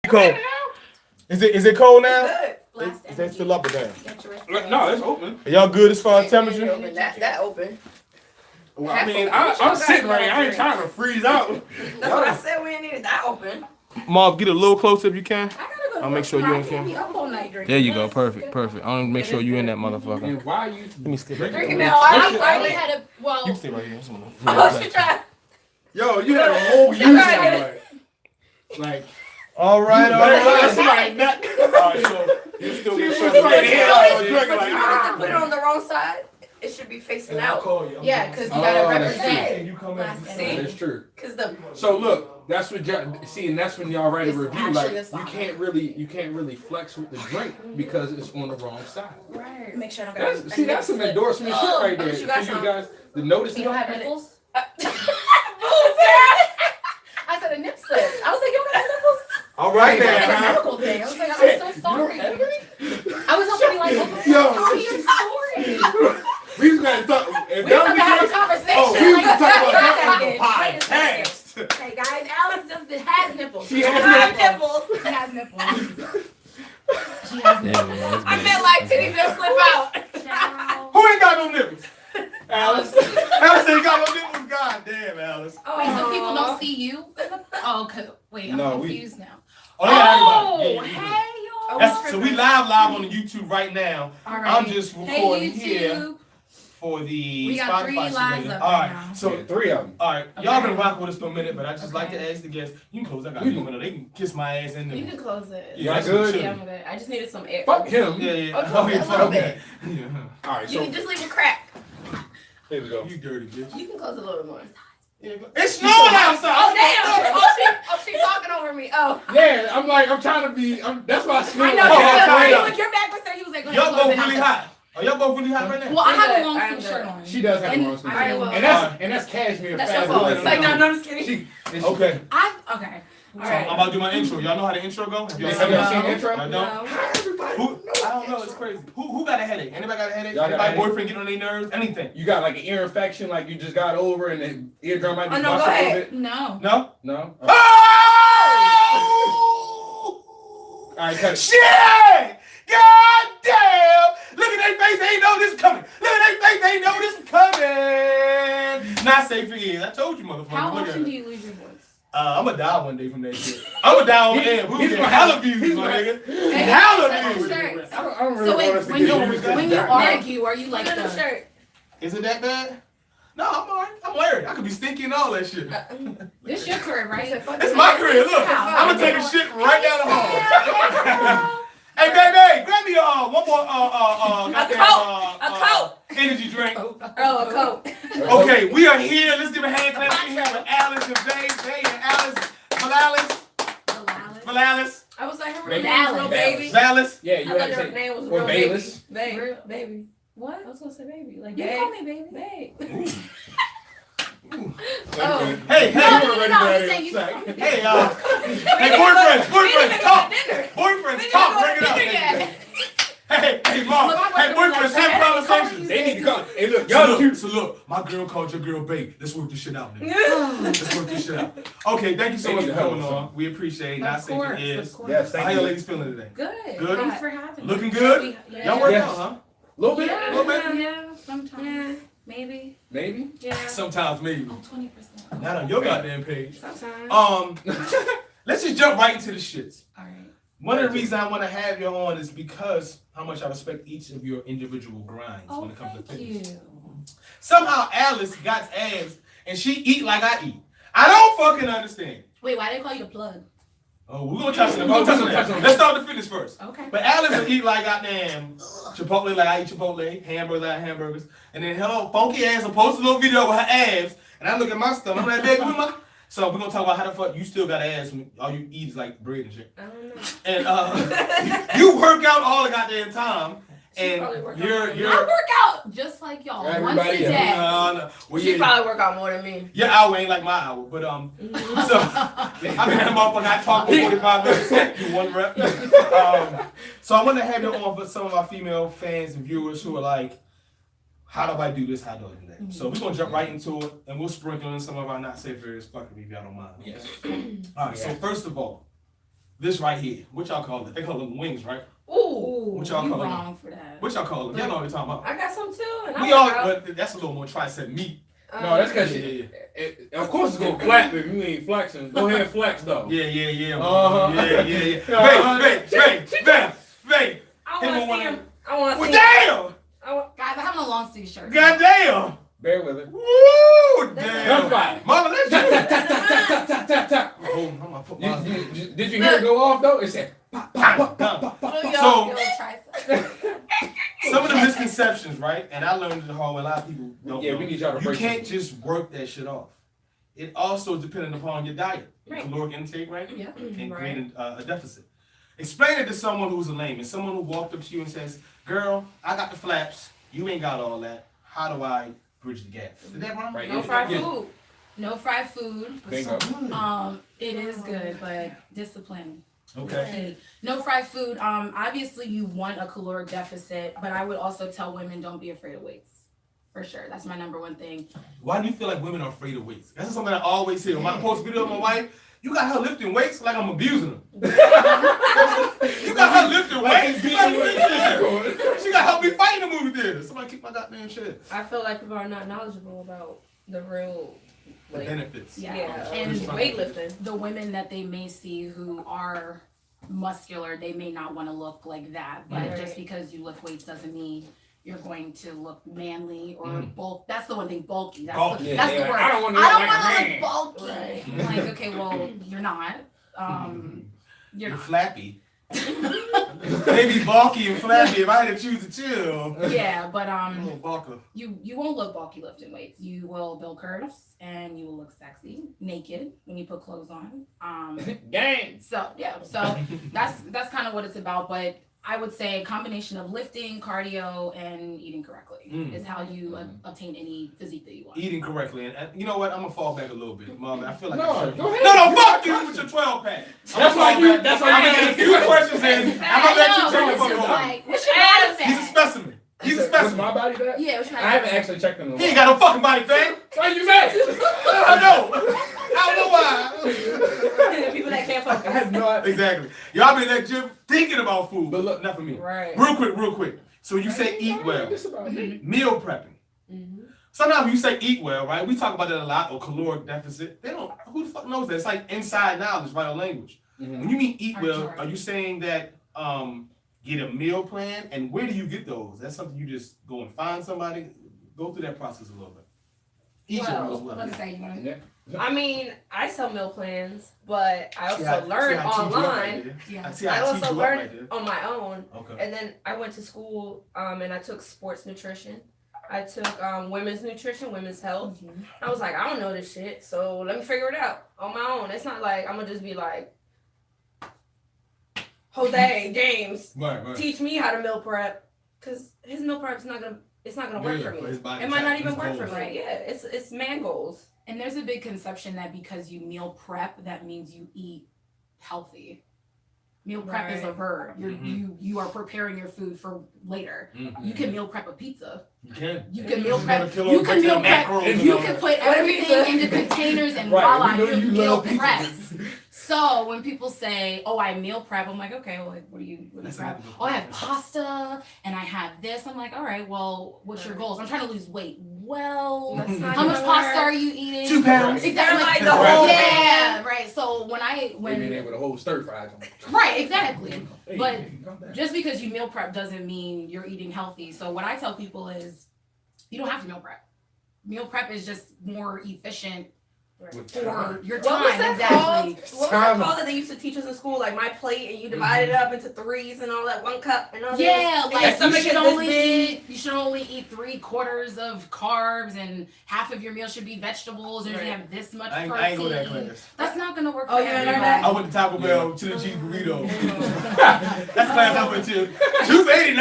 Cold. Is it cold now? Good. Is that still up or down? No, it's open. Are y'all good as far as temperature? That open. Well, I mean, I'm sitting right here. I ain't trying to freeze out. That's what I said. We ain't need it that open. Marv, get a little closer if you can. I'll make sure you in camera. There you go. Perfect. I want to make sure you in that motherfucker. And why you? Let me skip Drinking it. now. I already had a You can stay right here. Oh, she tried. Yo, you had a whole use on like. All right. That's like that. So you still get Put Put it on the wrong side. It should be facing out. Yeah, because you gotta represent. You come in. See? That's true. Cause the So look, that's what y'all see, and that's when y'all write a It's review. Like actually a song. you can't really flex with the drink because it's on the wrong side. Right. Make sure I don't That's, see, that's some endorsement shit right there. you got For some. you guys to notice. You don't have nipples? I I said a nip slip. I was like, you don't have nipples? All right That's like a now. medical thing. I was like, I'm so sorry. I was hoping to be like, oh, your story. We just gotta talk. We just have to have a conversation. Oh, we just talk about that Wait a on the second. podcast. Hey guys, Alice just has nipples. She has nipples. She has nipples. She has nipples. I meant like titties just slip out. Ciao. Who ain't got no nipples? Alice. Alice ain't got no nipples. God damn, Alice. Wait, so people don't see you? Oh, okay. Wait, I'm No, confused now. Oh, yeah, everybody. Hey, y'all. That's, so we live on the YouTube right now. All right. I'm just recording hey, here for the we got 3 Spotify lives submitted. up All right right, now. so Three of them. all right, Okay. y'all been rocking with us for a minute, but I just like Okay. to ask the guests. You can close that goddamn window. They can kiss my ass in there. You can close it. Yeah, that's good? some Yeah, shit. I'm good. I just needed some air. Fuck him. Yeah. Okay, Oh, yeah, a fuck little that. bit. Yeah. All right, You so can just leave a crack. here we go. You dirty bitch. You can close a little more. It's snowing outside. Oh damn! She's talking over me. Oh. Yeah, I'm trying to be. That's why I smell. I know. Oh, Your back was there. He was like, go ahead, Y'all close both it really outside. hot. Are y'all both really hot right now? Well, I have a I'm long good. sleeve shirt on. She does have And a long sleeve. I will. And that's cashmere. That's your fabric. fault. It's like, no, I'm just kidding. She, Okay. Okay. All So right. I'm about to do my intro. Y'all know how the intro go? Have y'all Have y'all seen No. the intro? I don't. No. Who? I don't know. It's crazy. Who got a headache? Anybody got a headache? Y'all got a Anybody headache? boyfriend get on their nerves? Anything? You got like an ear infection, like you just got over, and the eardrum might be Oh, no, busted go a little ahead. bit. No. No. No. Oh! All right, cut it. Shit! God damn! Look at their face, they ain't know this coming. Look at their face, they ain't know this coming. Not safe for years. I told you, motherfucker. How Look at often do it. you lose your voice? I'm gonna die one day from that shit. I'm gonna die on air. We He's get gonna hella have- views, he's my gonna- nigga. Hey, Hella hey, views. shirts. I don't really So want us wait, to when get you used to when you that. argue, are you like Look at the the? shirt. Is it that bad? No, I'm alright. I'm married. I could be stinky and all that shit. This your career, right? It's my career. Look, I'm gonna take a shit right down the hall. Hey, baby, grab me one more Coke. energy drink. Oh, a coat. Okay, we are here. Let's give a hand clap. We're here with Alice and Bay and Alice Valalis. I was like, her Baby. name was no baby. Valalis. Yeah, I you thought had to her say. name was Or real Bayless. baby. Real- Baby. What? I was gonna say baby. Like Babe. you call me baby. Babe. Oh. Hey, No, I'm saying you. Hey, boyfriends, talk. Boyfriends, talk. Bring it up. Hey, mom. Hey, boyfriends, have conversations. They need to come. Hey, look, Y'all y'all cute. So look, my girl called your girl babe. Let's work this shit out, nigga. Let's work this shit out. Okay, thank you so They much need for to help coming us. on. We appreciate it. Not Of safe course, for of years. course. Yes, How thank y'all you. ladies feeling today? Good. Good? Thanks for having me. Looking good? Yeah. Y'all work Yes. out, huh? Little bit. Yeah, Little bit? yeah, sometimes. Maybe. Maybe. Yeah. Sometimes maybe. Oh, 20%. Not on your goddamn page. Sometimes. Let's just jump right into the shits. All right. One of the reasons I want to have you on is because how much I respect each of your individual grinds Oh, when it comes to thank fitness. you. Somehow Alice got abs and she eat like I eat. I don't fucking understand. Wait, why they call you the plug? Oh, we're gonna touch on that. Let's start the fitness first. Okay. But Alice will eat like goddamn Chipotle, like I eat Chipotle, hamburgers like hamburgers, and then her funky ass will post a little video with her abs, and I look at my stomach, I'm like, baby, with my. So we're gonna talk about how the fuck you still got ass when all you eat is like bread and shit. I don't know. And you work out all the goddamn time, and probably work out you're. I work out just like y'all. Once Everybody a else. day. No. Well, She yeah, probably work out more than me. your hour ain't like my hour, but so I mean that motherfucker. I talk for 45 minutes, do one rep. So I want to have you on for some of our female fans and viewers who are like, how do I do this? How do I do that? So we're gonna jump right into it, and we'll sprinkle in some of our not safe areas. Fuck it, if y'all don't mind. Yes. All right. So first of all, this right here. What y'all call it? They call them wings, right? Ooh. What y'all you call it? wrong for that. What y'all call them? You know what we're talking about. I got some too. And We all, but that's a little more tricep meat. No, that's because Yeah. of course it's gonna flex if you ain't flexing. Go ahead and flex though. Yeah. Uh-huh. Wait. I want to see him. I want to Well, see him. damn! Guys, I have on a long sleeve shirt. God damn! Bear with it. Woo! Damn! Gunfire. Mama, let's Tap, do tap, tap, tap, tap, tap, tap, tap, tap. I'm gonna put my Did you hear it go off though? It said pop, pop, pop, pop, pop, pop. So- Yo, tricep. some of the misconceptions, right? And I learned it the hard way. A lot of people don't Yeah, know. we need y'all to You break can't it. just work that shit off. It also dependent upon your diet, your Right. caloric intake, right? Yeah. And Right. creating a deficit. Explain it to someone who's a layman, someone who walked up to you and says, "Girl, I got the flaps. You ain't got all that. How do I bridge the gap?" Is that wrong? Right. No fried Yeah. food. No fried food. Bingo. It is good, but discipline. Okay. No fried food. Obviously you want a caloric deficit, but I would also tell women don't be afraid of weights. For sure. That's my number one thing. Why do you feel like women are afraid of weights? That's something I always hear. When I post a video of my wife, you got her lifting weights like I'm abusing her. You got her lifting weights. She got help me fight in the movie theater. Somebody keep my goddamn shit. I feel like people are not knowledgeable about the real The benefits. Yeah. and And weightlifting. the women that they may see who are muscular, they may not want to look like that. But Right. just because you lift weights doesn't mean you're going to look manly or bulk. That's the one thing, bulky. That's, Bulky. that's the Yeah, word. I don't want to I look don't like a want to man. look bulky. Right. I'm like, okay, well, you're not. You're You're not. flappy. Maybe bulky and flappy if I had to choose to chill. Yeah, but Little bulker. you won't look bulky lifting weights. You will build curves and you will look sexy naked when you put clothes on. Gang. So yeah, so that's kind of what it's about. But I would say a combination of lifting, cardio, and eating correctly is how you obtain any physique that you want. Eating correctly. And you know what? I'm going to fall back a little bit. Mom, I feel like No, I should. go ahead. No, fuck you with your 12 pack. That's why you. That's why I'm you. going to ask you questions and I'm going to let you I know, take but the it's fuck just on. like, what's your body He's a fat? specimen. He's a Was specimen. my body fat? Yeah, what's your I body haven't fat? actually checked in a He ain't while. got no fucking body fat. Why you mad? I don't know why. People that can't I focus. have not. Exactly. Y'all be in that gym thinking about food, But look- not for me. Right. Real quick. So you say eat well, This about me. meal prepping. Sometimes you say eat well, right? We talk about that a lot, or caloric deficit. They don't. Who the fuck knows that? It's like inside knowledge, right? Or language. When you mean eat well, are you saying that get a meal plan? And where do you get those? That's something you just go and find somebody. Go through that process a little bit. Eat your meals I'm well. gonna say you want to. Yeah. I mean, I sell meal plans, but I See how- also learned see how I teach you up right online. there? Yeah. I see I how I teach also you up right learned there. on my own. Okay. And then I went to school and I took sports nutrition. I took women's nutrition, women's health. I was like, I don't know this shit, so let me figure it out on my own. It's not like I'm gonna just be like, Jose, James, Right. teach me how to meal prep, because his meal prep's not gonna work for me. his body It might type, not even his work for goals. me. Yeah, it's man goals. And there's a big conception that because you meal prep, that means you eat healthy. Meal prep is a Right. verb. You are preparing your food for later. Mhm. You can meal prep a pizza. You can. You can meal You're prep. gonna kill You all can meal the prep. macros and You all can that. put What everything pizza? into containers and Right, voila, we know you're you meal love pizza. prepped. So when people say, "Oh, I meal prep," I'm like, "Okay, well, like, what do you That's prep?" not- "Oh, I have pasta and I have this." I'm like, "All right, well, what's your goals?" "I'm trying to lose weight." "Well, That's not how much gonna pasta work. are you eating?" 2 pounds. Exactly. Like the whole Yeah, right. So when Maybe in there with a whole stir fry. right, exactly. Hey, But calm down. just because you meal prep doesn't mean you're eating healthy. So what I tell people is, you don't have to meal prep. Meal prep is just more efficient With for time. your What was time. that Exactly. called? What was Time. that called that they used to teach us in school? Like my plate, and you divide it up into threes and all that, 1 cup and all Yeah, this. like your you stomach should is this only big. eat 3/4 of carbs, and half of your meal should be vegetables, and you Right. have this much I protein. ain't go that class. That's not gonna work Oh, for you ain't learned everybody. I went to Taco Bell, chili cheese burrito. That's the class I went to. $2.89?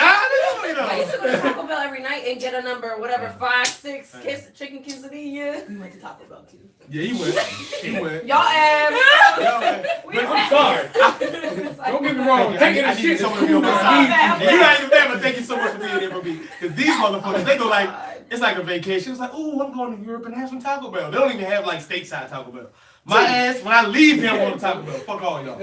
I used to go to Taco Bell every night and get a number, whatever, 5, 6 chicken quesadilla. We went to Taco Bell too. Yeah, he went. He went. Y'all abs. Y'all went. We I'm sorry. Don't get me wrong. Taking the I need shit is someone cool. to be on my but side. I bad. Yeah, you're not even bad, but thank you so much for being here for me. Because these motherfuckers, they go like, it's like a vacation. It's like, ooh, I'm going to Europe and have some Taco Bell. They don't even have like stateside Taco Bell. My ass, when I leave here, I'm on the Taco Bell. Fuck all y'all.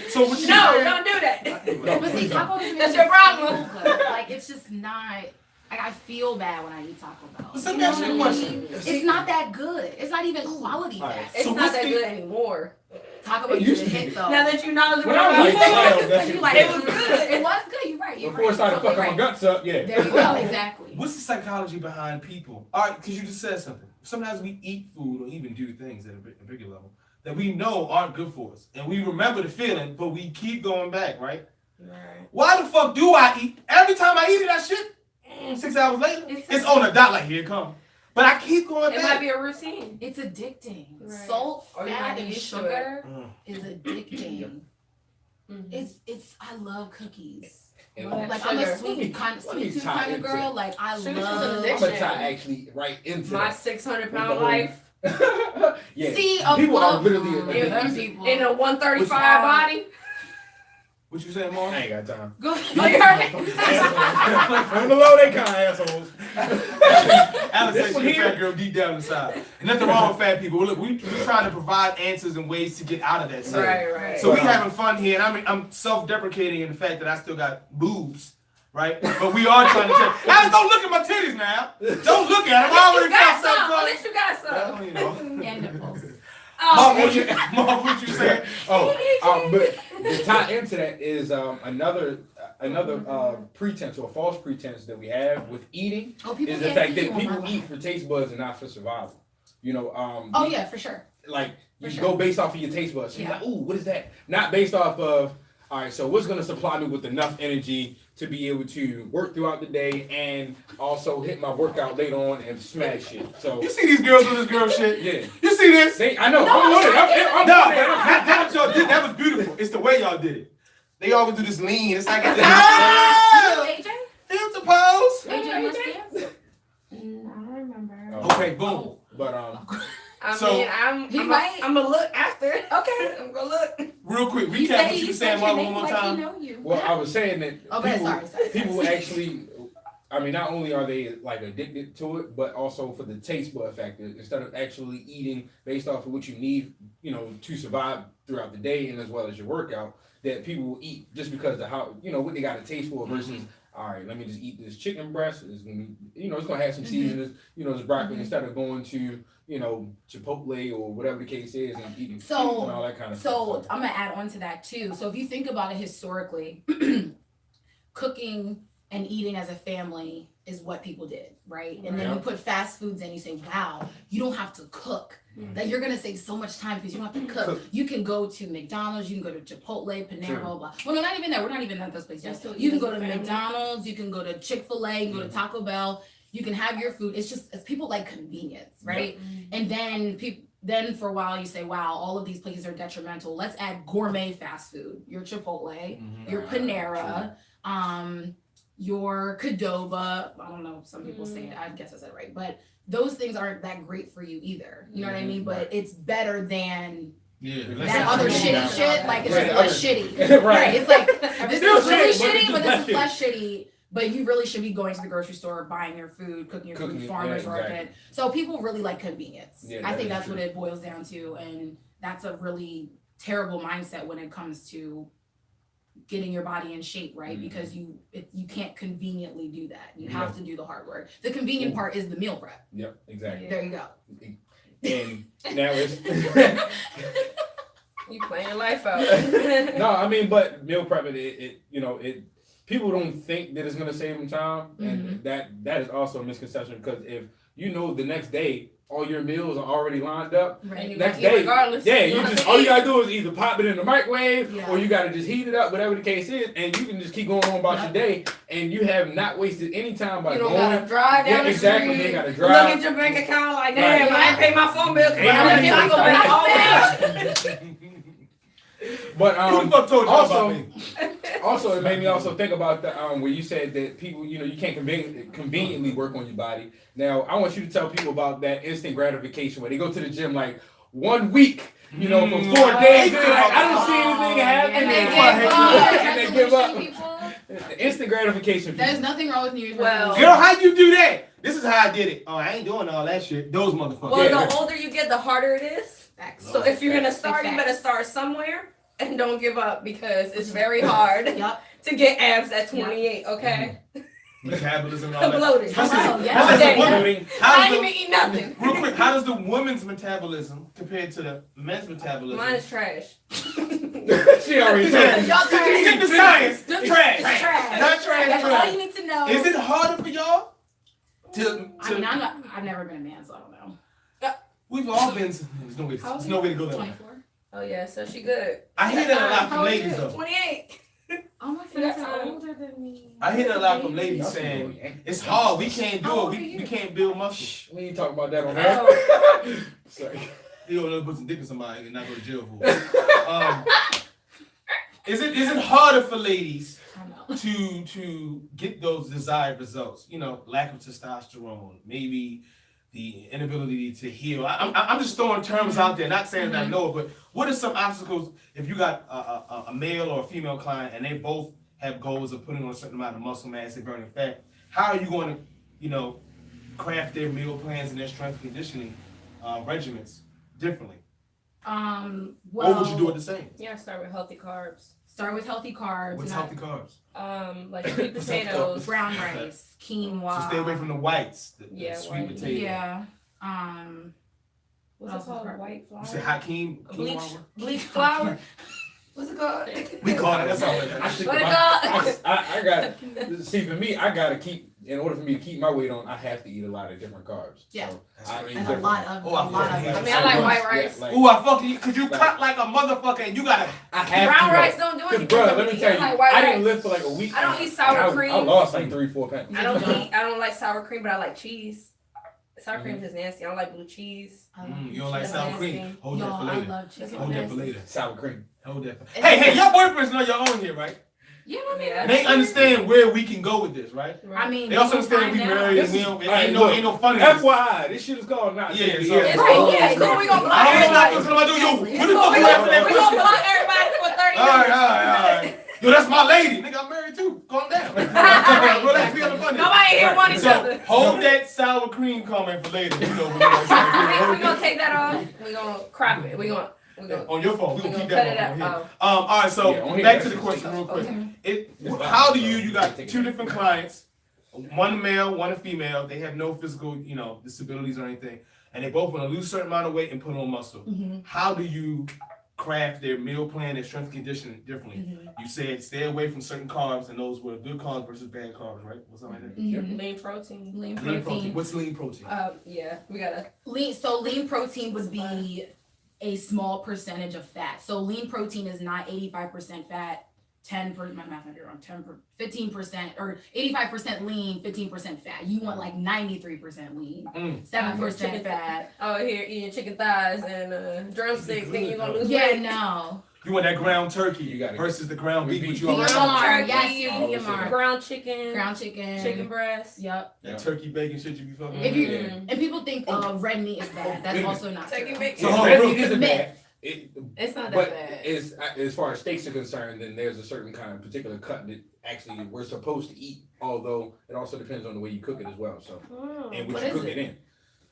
So what you No, saying? don't do that. But see, Taco doesn't That's make your me problem. feel good. Like it's just not. Like I feel bad when I eat Taco Bell. But let me ask you a question. It's not that good. It's not even quality fast. It's So not what's that the- good anymore. Taco Bell It used used to to be. hit though. Now that you knowledgeable When I was like about 12, that shit You was like it was good. It was good. You're right. You're Before it started Totally fucking my guts up, yeah. There you go. Exactly. What's the psychology behind people? All right, because you just said something. Sometimes we eat food or even do things at a bigger level that we know aren't good for us. And we remember the feeling, but we keep going back, right? Right. Why the fuck do I eat? Every time I eat that shit, 6 hours later, it's on the dot like, here it come. But I keep going It back. might be a routine. It's addicting. Right. Salt, Or you might fat, get and used to sugar Mm. is addicting. Mhm. It's. I love cookies. And Well, Like sugar. I'm a Let me- sweet let me tooth tie kind of into girl. it. Like I Sugar's just an love. addiction. I'm gonna tie actually right into My that. 600-pound whole- life Yeah. See, People are love- literally Yeah, addicted. them people. in a 135 Which- body. What you saying, Mom? I ain't got time. Go. Oh, you heard it? I'm the low they kind of assholes. Alice This says one she's a here- fat girl deep down inside. And nothing wrong with fat people. Look, we trying to provide answers and ways to get out of that. Right. So we having fun here, and I'm self-deprecating in the fact that I still got boobs, right? But we are trying to check. Alice, don't look at my titties now. Don't look at them. I You already got felt some. At something. least you got some. Well, you know. And nipples. Mom, Oh, what you saying? But to tie into that is another pretense or false pretense that we have with eating Oh, people is the can't fact see you that on people my eat life. for taste buds and not for survival. You know, Oh yeah, for sure. like you For sure. go based off of your taste buds. So you're Yeah. like, ooh, what is that? Not based off of, all right, so what's gonna supply me with enough energy to be able to work throughout the day and also hit my workout later on and smash it. So You see these girls with this girl shit? yeah, You see this? I know. I'm with it. I'm No, with it. that what y'all did. That was beautiful. It's the way y'all did it. They always do this lean. It's like You know ah! AJ? Filter pose. AJ must dance. I don't remember. Oh. Okay, boom. But I So- mean, I'm gonna look after. Okay, I'm gonna look. Real quick, He recap said what you he were said saying your one name more like he time. know you. well, I was saying that Okay, people, sorry. people actually, I mean, not only are they like addicted to it, but also for the taste bud factor. Instead of actually eating based off of what you need, you know, to survive throughout the day and as well as your workout, that people will eat just because of how, you know, what they got a taste for versus, all right, let me just eat this chicken breast. It's gonna be, you know, it's gonna have some seasonings, you know, this broccoli instead of going to, you know, Chipotle or whatever the case is and eating So- and all that kind of So stuff. I'm gonna add on to that too. So if you think about it historically, cooking and eating as a family is what people did, right? And then Yeah. you put fast foods in, you say, wow, you don't have to cook. That you're gonna save so much time because you don't have to cook. You can go to McDonald's, you can go to Chipotle, Panera, True. blah, blah. Well, no, not even there. We're not even at those places. Just to You eat can as go a to family. McDonald's, you can go to Chick-fil-A, you can go to Taco Bell. You can have your food. It's people like convenience, right? And then then for a while you say, wow, all of these places are detrimental. Let's add gourmet fast food. Your Chipotle, your Panera, your Qdoba. I don't know, some people say it. I guess I said it right. But those things aren't that great for you either. You know what I mean? But it's better than Yeah. that other shitty shit. Like it's Right. just less shitty. Right. Right. It's like this Still is really shit, but it's shitty, but just this less is less shitty. But you really should be going to the grocery store, buying your food, cooking your Cooking food, it, farmers yeah, market. exactly. So people really like convenience. Yeah, I that think is that's true. what it boils down to, and that's a really terrible mindset when it comes to getting your body in shape, right? Mhm. Because you can't conveniently do that. You have to do the hard work. The convenient part is the meal prep. Yep, exactly. There you go. And now it's You playing your life out. no, I mean, but meal prepping, it you know, it people don't think that it's gonna save them time, and that is also a misconception because if you know the next day all your meals are already lined up, And you next gotta eat day, regardless. yeah, you don't have just to all you eat. gotta do is either pop it in the microwave Yeah. or you gotta just heat it up, whatever the case is, and you can just keep going on about your day, and you have not wasted any time by You don't going. gotta drive down Yeah, the exactly. street. They gotta Look drive. at your bank account like, damn, Right. I ain't paid my phone bill. Cause Right. I went to Taco Bell all day. But Who the fuck told you also- about me? Also, it made me also think about the where you said that people, you know, you can't conveniently work on your body. Now, I want you to tell people about that instant gratification where they go to the gym like 1 week, you know, for 4 days. And they're like, I don't see anything happen. And they Yeah. give up. And they give up. People, The instant gratification. there's people. nothing wrong with New Year's Well- resolution. Girl, how you do that? This is how I did it. Oh, I ain't doing all that shit. Those motherfuckers. Well, Yeah. the older you get, the harder it is. Facts. So if you're gonna start, you Facts. better start somewhere and don't give up because it's very hard Yep. to get abs at 28. Okay, Metabolism and all I'm that. bloated. Especially- Hello, yeah. how does the Okay. woman- I how ain't does even eat nothing. the- real quick, how does the woman's metabolism compare to the men's metabolism? Mine is trash. She already said. Y'all Stick to science. Just Trash. trash. Not trash. That's all trash. you need to know. Is it harder for y'all? I mean, I've never been a man, so I don't know. We've all been. There's no way. How old There's are no you? way to go there. 24. Oh yeah, so she good. I hear that a lot How from old are ladies you? though. 28. Oh, my friends are older than me. I hear that a lot from ladies saying it's hard. We can't How do old it. are We you? can't build muscle. Shh, we ain't talking about that on air. Oh, Sorry. You don't know put some dick in somebody and not go to jail for it. Is it harder for ladies I know. to get those desired results? You know, lack of testosterone, maybe the inability to heal. I'm just throwing terms out there, not saying that I know it, but what are some obstacles if you got a male or a female client and they both have goals of putting on a certain amount of muscle mass and burning fat? How are you going to, you know, craft their meal plans and their strength conditioning regimens differently? Well, Or would you do it the same? yeah. Start with healthy carbs. Start with healthy carbs. What's not healthy carbs? Like sweet potatoes. brown rice, quinoa. So stay away from the whites, the Yeah, sweet white. potato. Yeah. What's else it called? is her- White flour. You say Hakeem? Bleach. quinoa? Bleach flour. What's it called? We call it. That's all. I think What it about- called? I got. See, for me, I gotta keep. In order for me to keep my weight on, I have to eat a lot of different carbs. Yeah. So That's I eat crazy. And a different- lot of, Oh, I a lot fucking of. hate I mean, I like white rice. Yeah, like, Ooh, I fucking cause you cut like a motherfucker and you gotta. I have Brown to. rice don't do Cause, anything. bro, for let me me. tell I you, like white I didn't rice. live for like a week. I don't eat sour cream. I lost like 3-4 pounds. I don't like sour cream, but I like cheese. Sour cream is just nasty. I don't like blue cheese. You don't like That's sour nasty. cream? Hold Yo, that for I later. love chicken. Hold that for later. Sour cream. Hold that. Hey, your boyfriends know your own here, right? Yeah, I mean, Yeah. They understand where we can go with this, right? I mean, They also we can understand we find out. married and we don't. Ain't no funny. FYI, this shit is called not. Yeah, Safe so- to It's Hear. right, yeah, so we gonna block I ain't not everybody. gonna do yo. What the fuck We you laughing at? gonna block everybody for 30 All minutes. right. Yo, that's my lady. Nigga, I'm married too. Calm down. Relax, we on the funny. Nobody here want each So other. hold that sour cream comment for later. You know, We gonna take that off. We gonna crop it. We gonna on your phone. We gonna keep cut that it on out. here. All right. So Yeah, on here, back to that's the question just- real quick. Okay. How do you got two different clients, one male, one a female. They have no physical, you know, disabilities or anything, and they both want to lose a certain amount of weight and put on muscle. Mhm. How do you craft their meal plan and strength conditioning differently? Mhm. You said stay away from certain carbs, and those were good carbs versus bad carbs, right? What's something like that? Mhm. lean protein. Lean Lean protein. protein. What's lean protein? Yeah, we gotta. Lean protein would be a small percentage of fat. So lean protein is not 85% fat, 10%, my math might be wrong, 15%, or 85% lean, 15% fat. You want like 93% lean, 7% fat. Out here eating chicken thighs and drumsticks, thinking you're gonna lose Yeah, weight. no. You want that ground turkey You gotta- versus the ground beef, which you Medium already Ground rare, turkey, yes, medium rare. ground chicken, Ground chicken. chicken breast. Yep. that turkey bacon shit you be fucking If with. you Mhm. and people think red meat is bad. That's also not Turkey true. bacon. So Yeah, hold red on, meat real isn't quick. bad. It's not that But bad. is as far as steaks are concerned, then there's a certain kind of particular cut that actually we're supposed to eat. Although it also depends on the way you cook it as well. So and What what you is cook it? it in.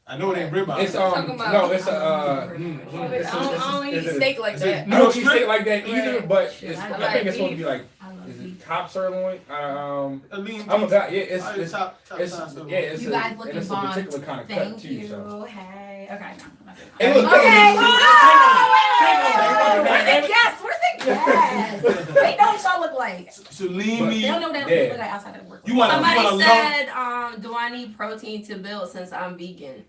I know it ain't ribeye. It's talking about- no, it's I don't eat steak like Is it- that. I don't eat steak like that either, Right. but Shit, it's, I I, like think it's supposed to beef. be like I love is beef. it top sirloin? a lean Oh my beef. god, yeah, It's it's top it's sirloin. yeah, it's You a, guys and looking it's a bomb. particular kind of cut Thank too. you. So. Hey. Okay. No, I'm not doing Hey, that. look, Okay. wait, Where's the guest? Where's the guest? They know what y'all look like. So lean But- They meat. don't know that Yeah. look like outside of work. You want Somebody a lump? said, do I need protein to build since I'm vegan?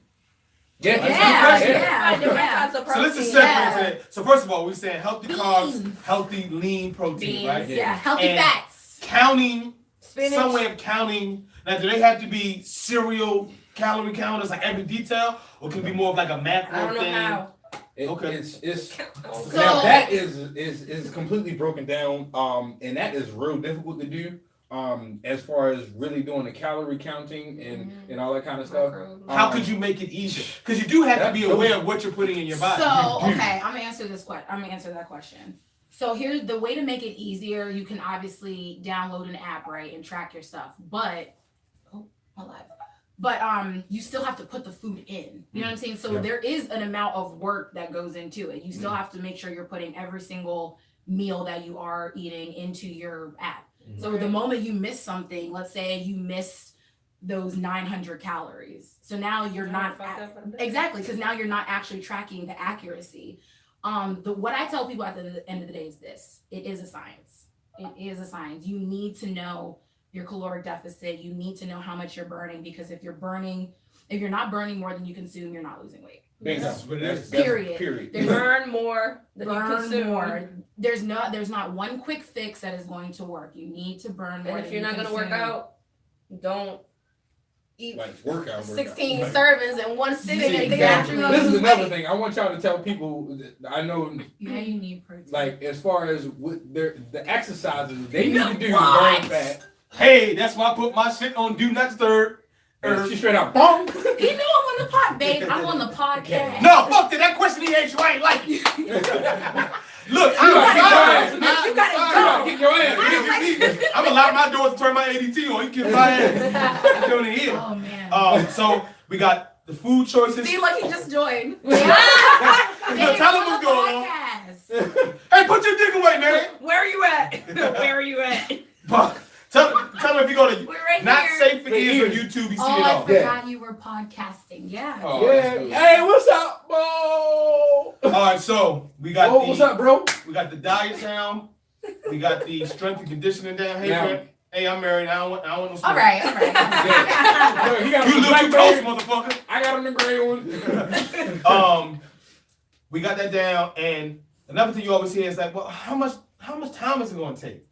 Yeah, Yeah. Different types of So protein. let's just separate Yeah. that. So first of all, we're saying healthy carbs, Beans. healthy lean protein, Beans. right? Yeah, healthy And fats. Counting, Spinach. some way of counting. Now, do they have to be serial calorie counters, like every detail, or can it be more of like a macro I don't know thing? how. Okay. It's So- now that is completely broken down, and that is real difficult to do. As far as really doing the calorie counting and all that kind of stuff. How could you make it easier? Because you do have to be aware of what you're putting in your body. So, okay, I'm gonna answer this question. I'm gonna answer that question. So here's the way to make it easier. You can obviously download an app, right, and track your stuff. But But you still have to put the food in. You know what I'm saying? So there is an amount of work that goes into it. You still have to make sure you're putting every single meal that you are eating into your app. So the moment you miss something, let's say you missed those 900 calories. So now you're not exactly, because now you're not actually tracking the accuracy. What I tell people at the end of the day is this: it is a science. It is a science. You need to know your caloric deficit. You need to know how much you're burning, because if you're not burning more than you consume, you're not losing weight. Period. Burn more than you consume. More. There's not one quick fix that is going to work. You need to burn more. And if you're not going to work out, don't eat like workout 16 servings in one sitting. Exactly. This is another thing I want y'all to tell people that I know. Yeah, you need protein. Like as far as the exercises they need to do to burn fat. Hey, that's why I put my shit on Do Not Disturb. She straight out, boom. You know I'm on the pod, babe. I'm on the podcast. No, fuck that question he asked you. I ain't like it. Look, You gotta kick your ass. I'm gonna lock my doors and turn my ADT on. You kick my ass. Coming in here. Oh man. So we got the food choices. See, like he just joined. Look, tell him what's going on. Hey, put your dick away, man. Where are you at? Where are you at? Tell him if you go to We're right Not here. Safe for Kids on YouTube, you see it I all. forgot you were podcasting. Yeah. Oh, yeah. Hey, what's up, bro? All right, so we got what's up, bro? We got the diet down. We got the strength and conditioning down. Hey, Now, man. Hey, I'm married. I don't want no strength. All right. Yeah. He got You on the look too black close, motherfucker. I got on the gray one. We got that down, and another thing you always hear is like, well, how much time is it going to take?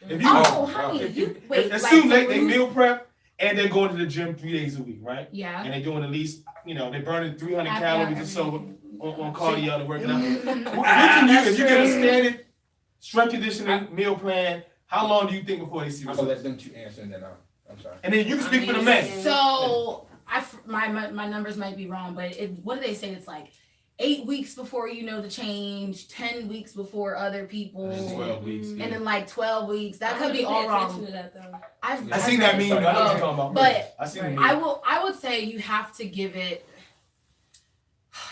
If you honey, wait. assume they meal prep and they're going to the gym 3 days a week, right? Yeah. And they're doing at least, they're burning 300 calories or so on cardio and working out. If you get a standard strength conditioning meal plan, how long do you think before they see I'm results? gonna let them two answer and then I'm sorry. And then you can speak for the men. So my numbers might be wrong, but what do they say? It's like 8 weeks before you know the change, 10 weeks before other people, 12 weeks. and then like 12 weeks. That could be pay all attention wrong. to that, though. I seen that meme. I know what you're talking about. But I seen the meme. I would say you have to give it.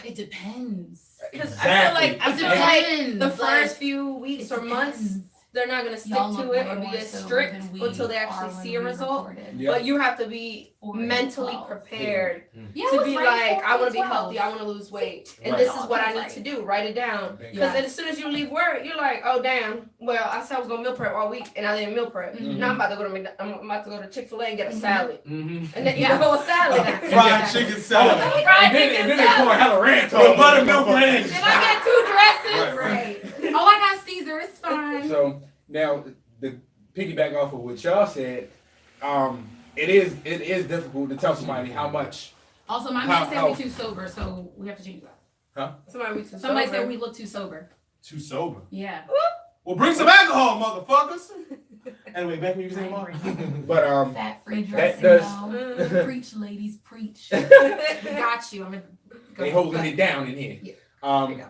It depends. Because Exactly. I feel like the Like, first few weeks or months, they're not going to stick to it or be as strict until they actually see a result. Yeah. But you have to be mentally prepared Yeah, to be like, I want to be healthy, I want to lose weight, and this is what I need to do. Write it down. Because then as soon as you leave work, you're like, oh damn, well I said I was gonna meal prep all week, and I didn't meal prep. Now I'm about to go to Chick-fil-A and get a salad, and then eat a whole salad. Fried chicken salad. Fried And chicken then they pour salad. hella ranch With buttermilk and eggs. Did I get 2 dresses? Right. Oh, I got Caesar. It's fine. So now the piggyback off of what y'all said, it is difficult to tell somebody how much. Also, my man said we too sober, so we have to change that. Somebody said we look too sober. Too sober. Yeah. Well, bring some alcohol, motherfuckers. Anyway, back when you was saying, Mark. But Fat-free that dressing. does. Preach, ladies, preach. We got you. I'm gonna go. They holding it down in here. Yeah. There you go.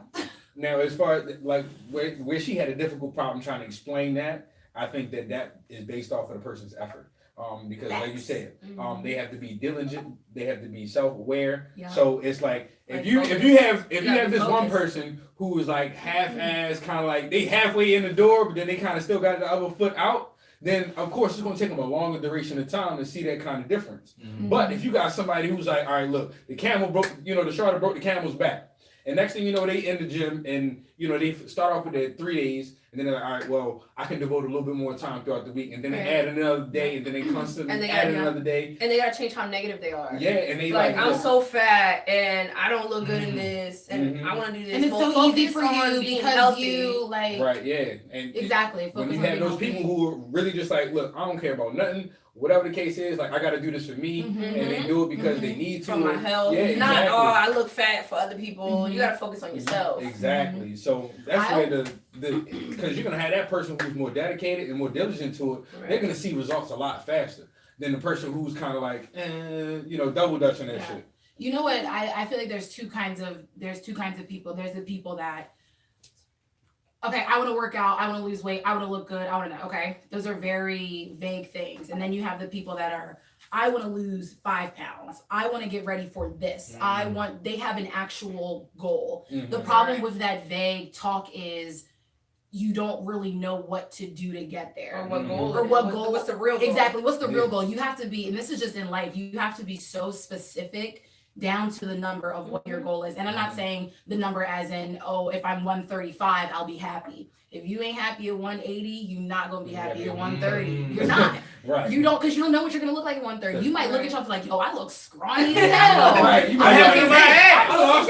Now, as far as like where she had a difficult problem trying to explain that, I think that is based off of the person's effort. Because like you said, they have to be diligent, they have to be self-aware. Yeah. So it's like if you have this one person who is like half-ass, kind of like they halfway in the door, but then they kind of still got the other foot out, then of course it's going to take them a longer duration of time to see that kind of difference. But if you got somebody who's like, all right, look, the charter broke the camel's back. And next thing you know, they in the gym and, they start off with their 3 days and then they're like, all right, well, I can devote a little bit more time throughout the week. And then they add another day and then they constantly add another day. And they got to change how negative they are. Yeah, and they like I'm so fat and I don't look good in this and I want to do this. And it's so easy for you because healthy. You like. Right, yeah. And exactly. When you have those people who are really just like, look, I don't care about nothing. Whatever the case is, like I gotta do this for me, and they do it because they need to. For my health. Yeah, Not, exactly. I look fat for other people. You gotta focus on yourself. Exactly. So that's where because you're gonna have that person who's more dedicated and more diligent to it. Right. They're gonna see results a lot faster than the person who's kind of like, double dutching that shit. You know what? I feel like there's two kinds of people. There's the people that. Okay, I want to work out, I want to lose weight, I want to look good, I want to know, okay? Those are very vague things. And then you have the people that are, I want to lose 5 pounds. I want to get ready for this. They have an actual goal. Mhm. The problem with that vague talk is you don't really know what to do to get there. Or what goal? Or what goal? What's the real goal? Exactly. What's the real goal? You have to be, and this is just in life, you have to be so specific down to the number of what your goal is. And I'm not saying the number as in, oh, if I'm 135, I'll be happy. If you ain't happy at 180, you're not gonna be happy at 130. You're not. Right. You don't, because you don't know what you're gonna look like at 130. You might look at yourself like, yo, I look scrawny as hell. Right. You I might look be at my like, ass. I lost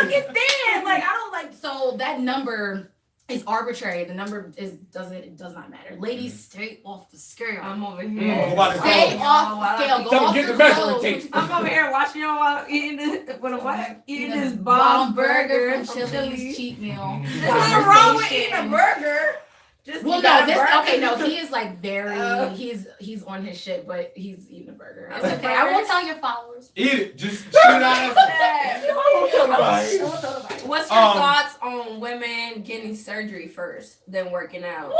I'm looking thin. Like, I don't like, so that number is arbitrary. The number it does not matter. Ladies, stay off the scale. I'm over I'm here. about to go. Stay off the scale. Go Tell off them, get your the measuring clothes. tape. I'm over here watching y'all while eating this eating this bomb bomb burger from from Chili's Chili's. cheat meal. There's nothing wrong with eating a burger. Just Well, you got no, a burger. okay, no, he is like very, he's on his shit, but he's eating a burger. It's okay. I won't tell your followers. Eat it. Just shoot it out. What's your thoughts on women getting surgery first than working out? What?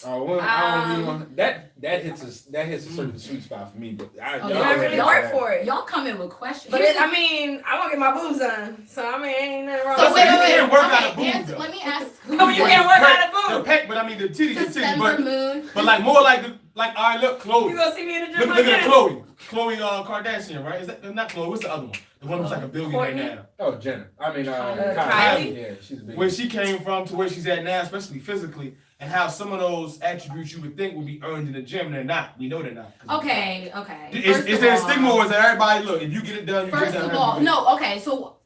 Oh, well, I don't even that hits a certain sweet spot for me, but I Oh, You y'all gotta really work for it. Y'all come in with questions. But I mean, I want to get my boobs done, so I mean, ain't nothing wrong. So with wait, it. You can't work out a okay, boob, though. let me ask. Oh, you can't work out a The boob. peck, but I mean the titties, December moon. but like more like all right, look, Chloe. You gonna see me in the gym Look like at this? Chloe Kardashian, right? Is that not Chloe? What's the other one? The one who's like a billionaire Courtney? now. Oh, Jenner. I mean, Kylie? Kylie. Yeah, she's a big. Where she came from to where she's at now, especially physically, and how some of those attributes you would think would be earned in the gym, they're not. We know they're not. Okay. Is there a stigma or is that everybody, look, if you get it done, you First get it done? of all, no, okay, so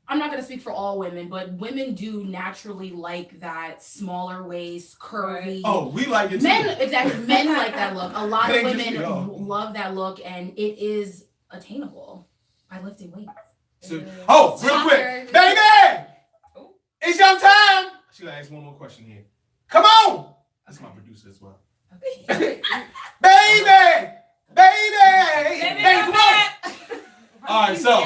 I'm not gonna speak for all women, but women do naturally like that smaller waist, curvy. Oh, we like it too. Men like that look. A lot of It ain't just women me, oh. love that look, and it is attainable by lifting weights. So, real quick. Baby! It's your time! She gonna ask one more question here. Come on! That's my producer as well. Okay. Baby! Baby, come on! Alright, so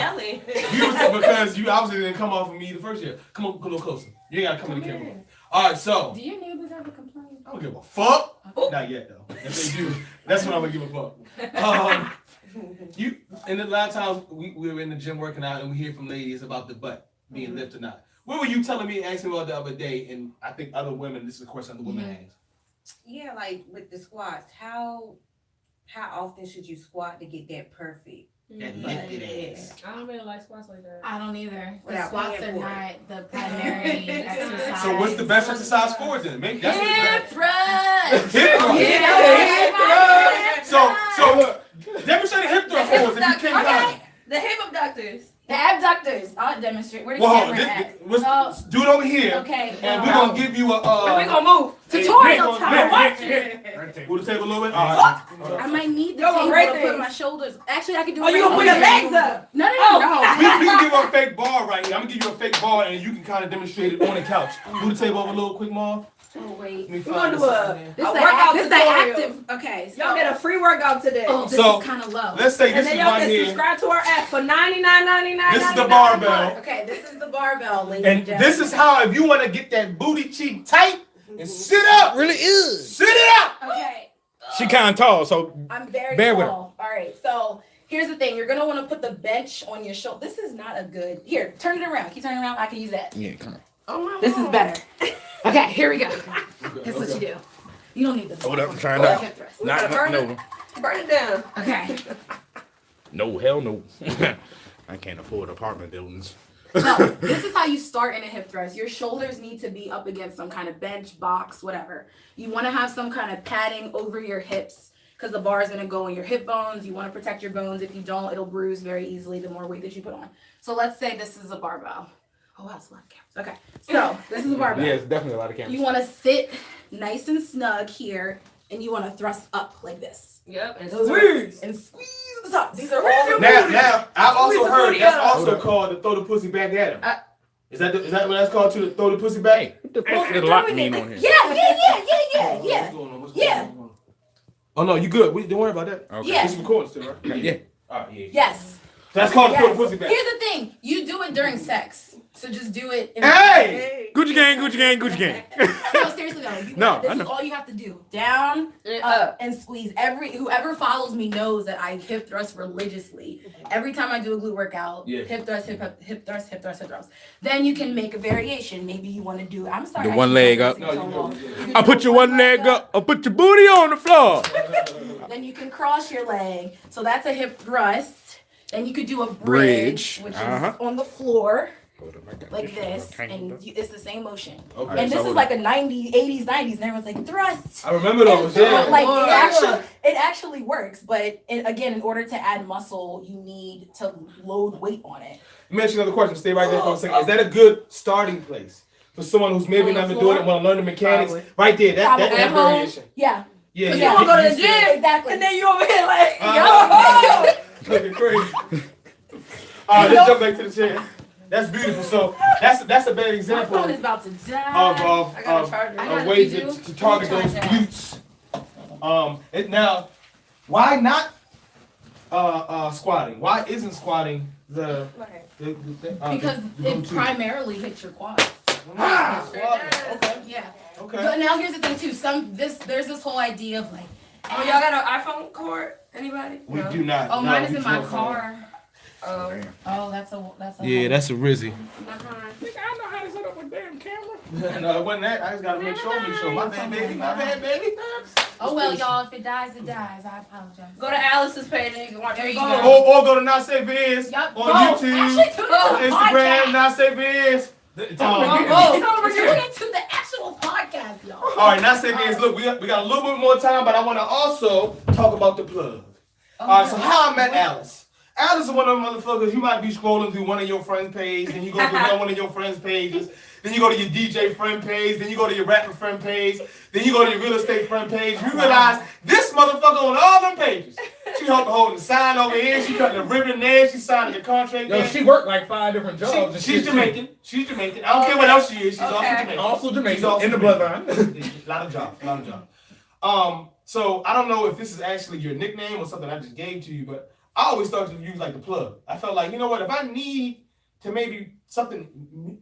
because you obviously didn't come off of me the first year. Come on, a little closer. You ain't gotta come in the camera. Alright, so Do your neighbors ever complain? I don't give a fuck. Not yet though. If they do, that's when I'm gonna give a fuck. You and a lot of times we were in the gym working out and we hear from ladies about the butt being lifted or not. What were you telling me, asking about the other day? And I think other women, this is a question other women ask. Yeah, like with the squats, how often should you squat to get that perfect? That lifted ass. I don't really like squats like that. I don't either. The Without squats paying are for not the primary exercise. So what's the best exercise for it then? Maybe that's the Hip best. thrust. Hip thrust. Hip thrust. So look, demonstrate a hip thrust for us if you can't Okay. come. The hip abductors. The abductors. I'll demonstrate. Where the Well, camera at? do it over here. Okay. And we're gonna give you a And we gonna move. Tutorial time. Watch Move the table a little bit. All right. I might need the Go table right to there. put my shoulders. Actually, I can do it. Oh, you gonna put your legs up? No. We can give you a fake bar right here. I'm gonna give you a fake bar and you can kind of demonstrate it on the couch. Move the table over a little quick, Mom. Oh wait. Let me We're find gonna do this. a This is workout the tutorial. active. Okay. So, Y'all get a free workout today. Oh, this So, is kind of low. Let's say And this then is y'all right can here. subscribe to our app for $99.99. This is the barbell. Okay, this is the barbell, ladies And gentlemen. this is how, if you want to get that booty cheek tight and sit up, Really is. sit it up. Okay. She kind of tall, so I'm very Bear with tall. All right, so here's the thing. You're gonna want to put the bench on your shoulder. This is not a good. Here, turn it around. Keep turning around. I can use that. yeah, come on. Oh my This is God. better. Okay, here we go. That's what you do. You don't need the. Hold up, I'm trying Hold to. hip thrust. Not burn no, Burn it down. Okay. no, hell no. I can't afford apartment buildings. No, this is how you start in a hip thrust. Your shoulders need to be up against some kind of bench, box, whatever. You want to have some kind of padding over your hips because the bar is going to go in your hip bones. You want to protect your bones. If you don't, it'll bruise very easily the more weight that you put on. So let's say this is a barbell. Oh, that's a lot of cameras. Okay, so this is a barbell. Yeah, it's definitely a lot of cameras. You want to sit nice and snug here, and you want to thrust up like this. Yep. And Those squeeze. And squeeze the top. These are all. Now, I've also Squeeze the heard booty that's up. also called to throw the pussy back at him. Is that what that's called, to throw the pussy back? What the fuck did lock mean on here? Yeah. What's going on? What's going Yeah. on? Oh no, you good. Don't worry about that. Okay. Yeah. This is recording still, right? Yeah. All right, yeah. Yes. That's called Yes. pussy back. Here's the thing: you do it during sex, so just do it. Hey! Gucci gang, Gucci gang, Gucci gang. No, seriously though. No, this I is know. all you have to do. Down, up, and squeeze. Whoever follows me knows that I hip thrust religiously. Every time I do a glute workout, hip thrust, hip thrust, hip thrust, hip thrust. Then you can make a variation. Maybe you want to do. I'm sorry. The I one keep leg focusing up. so long. You I'll can put do your one leg up. I'll put your booty on the floor. Then you can cross your leg. So that's a hip thrust. Then you could do a bridge. Which is on the floor. Like this, and it's the same motion. Okay. And this is like a 80s, 90s, and everyone's like, thrust. I remember those. And, Yeah. like, it actually works, but again, in order to add muscle, you need to load weight on it. Let me ask you another question. Stay right there for a second. Is that a good starting place for someone who's maybe never doing it, want to learn the mechanics? Probably. Right there, that At home? variation. Yeah. Yeah, Cause yeah. you don't go to the You gym, Exactly. and then you over here like, Looking crazy. All right, let's jump back to the chair. That's beautiful. So that's a bad My example phone is about to die. I got a charger. of ways to target those glutes. Now, why not squatting? Why isn't squatting the Because the it go-to? primarily hits your quads. Okay. Yeah. Okay. But now here's the thing too. There's this whole idea of like, Oh, y'all got an iPhone cord? Anybody? We No. do not. oh, no, mine is we in my don't. car. Oh, Oh, that's a Yeah, that's a Rizzy. not mine. I know how to set up a damn camera. No, it wasn't that. I just gotta make sure. My bad, baby. My bad, baby. Oh well, y'all. If it dies, it dies. I apologize. Go to Alice's page and you can watch There it. you Go. go. Or go to Not Say Biz Yup. on Both. YouTube, Actually, tune into the Instagram, podcast. Not Say Biz. Tune into the actual podcast, y'all. All right, Not Say Biz. Look, we got a little bit more time, but I want to also talk about the plug. All right, so how I met Alice. Alice is one of them motherfuckers. You might be scrolling through one of your friends' page, then you go to one of your friends' pages, then you go to your DJ friend page, then you go to your rapper friend page, then you go to your real estate friend page. You realize this motherfucker on all them pages. She holding the sign over here. She cutting the ribbon there. She signing the contract Yo, there. she worked like 5 different jobs. and She's shit, too. Jamaican. She's Jamaican. I don't care what else she is. She's also Okay. Jamaican. Also Jamaican. She's also in the Jamaican. bloodline. A lot of jobs. So I don't know if this is actually your nickname or something I just gave to you, but I always thought you use like the plug. I felt like, you know what, if I need to maybe something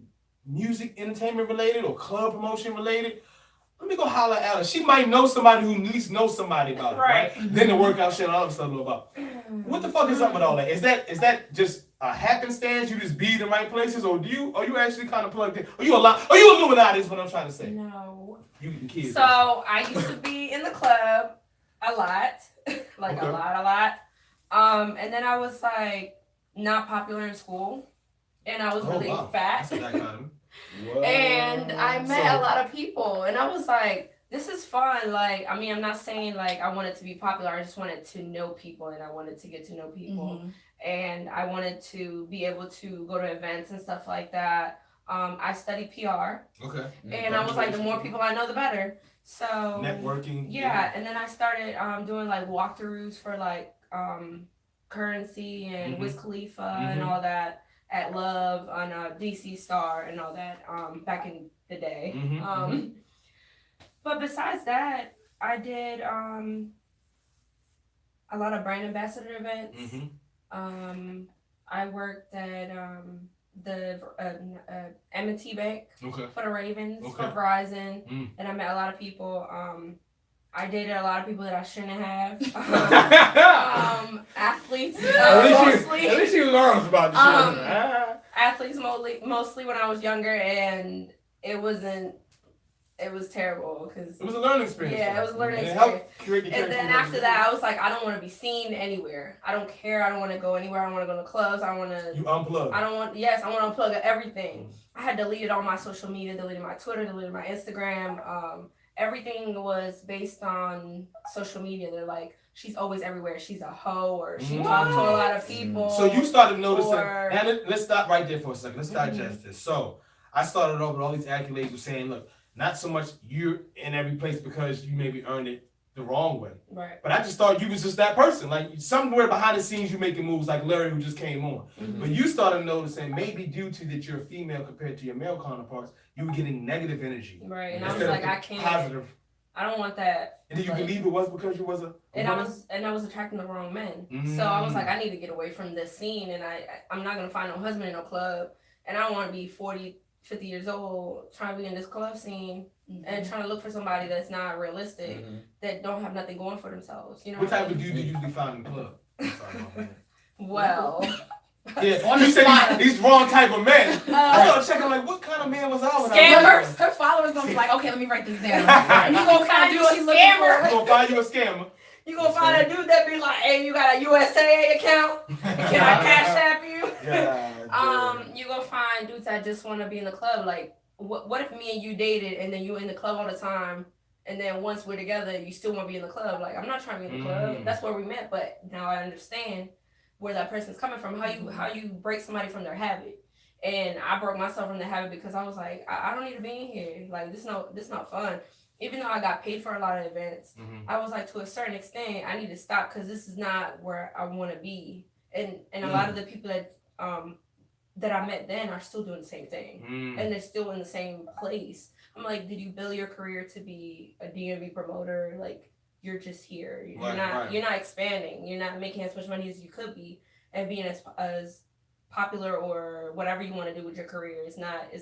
music, entertainment related or club promotion related, let me go holler at Alice. She might know somebody who at least knows somebody about it, right? Then the workout shit, all the stuff know about. What the fuck is up with all that? Is that just a happenstance? You just be in the right places, or are you actually kind of plugged in? Are you Illuminati? Is what I'm trying to say. No. You can kids. So I used to be in the club a lot, like Okay. a lot. And then I was like not popular in school, and I was really fat. That's a dichotomy. And I met a lot of people, and I was like, this is fun. Like, I mean, I'm not saying like I wanted to be popular. I just wanted to know people, and I wanted to get to know people, and I wanted to be able to go to events and stuff like that. I studied PR, Okay. and I was like, the more people I know, the better. So Networking. yeah, and then I started doing like walkthroughs for like Currency and Wiz Khalifa and all that at Love on DC Star and all that back in the day. But besides that, I did a lot of brand ambassador events. I worked at the M&T Bank for the Ravens, for Verizon, and I met a lot of people. I dated a lot of people that I shouldn't have. Athletes, mostly. At least she was honest about the shit. Athletes mostly when I was younger, and it was terrible because it was a learning experience. Yeah, it was a learning And it experience. helped create the And then character after that, I was like, I don't want to be seen anywhere. I don't care. I don't want to go anywhere. I don't want to go to clubs. I don't want to. You unplug. I want to unplug everything. I had deleted all my social media, deleted my Twitter, deleted my Instagram. Everything was based on social media. They're like, she's always everywhere. She's a hoe, or she talks to a lot of people. So you started noticing. Or- Now let's stop right there for a second. Let's digest this. So I started off with all these accolades of saying, look, not so much you're in every place because you maybe earned it the wrong way. Right. But I just thought you was just that person. Like somewhere behind the scenes you making moves like Larry who just came on. But you started noticing maybe due to that you're a female compared to your male counterparts, you were getting negative energy. Right. And I was instead like, of I can't. positive. I don't want that. And did you like, believe it was because you was a woman? I was attracting the wrong men. So I was like, I need to get away from this scene, and I'm not gonna find no husband in no club, and I don't want to be 40, 50 years old trying to be in this club scene and trying to look for somebody that's not realistic, that don't have nothing going for themselves. You know. What type of dude do you usually find in the club? Well. Yeah, you said these wrong type of men. I started checking like, what kind of man was I when Scammers. Her followers gonna be like, okay, let me write this down. And you gonna find you a scammer. You gonna find you a scammer. You gonna find a dude that be like, hey, you got a USA account? Can I cash app you? You gonna find dudes that just want to be in the club. Like, what if me and you dated and then you in the club all the time, and then once we're together, you still want to be in the club? Like, I'm not trying to be in the club. That's where we met, but now I understand where that person's coming from. How you break somebody from their habit. And I broke myself from the habit because I was like, I don't need to be in here. Like, this not fun. Even though I got paid for a lot of events, I was like, to a certain extent, I need to stop because this is not where I want to be. And a lot of the people that I met then are still doing the same thing, and they're still in the same place. I'm like, did you build your career to be a DMV promoter? Like, you're just here. You're not expanding. You're not making as much money as you could be, and being as popular or whatever you want to do with your career. It's not. You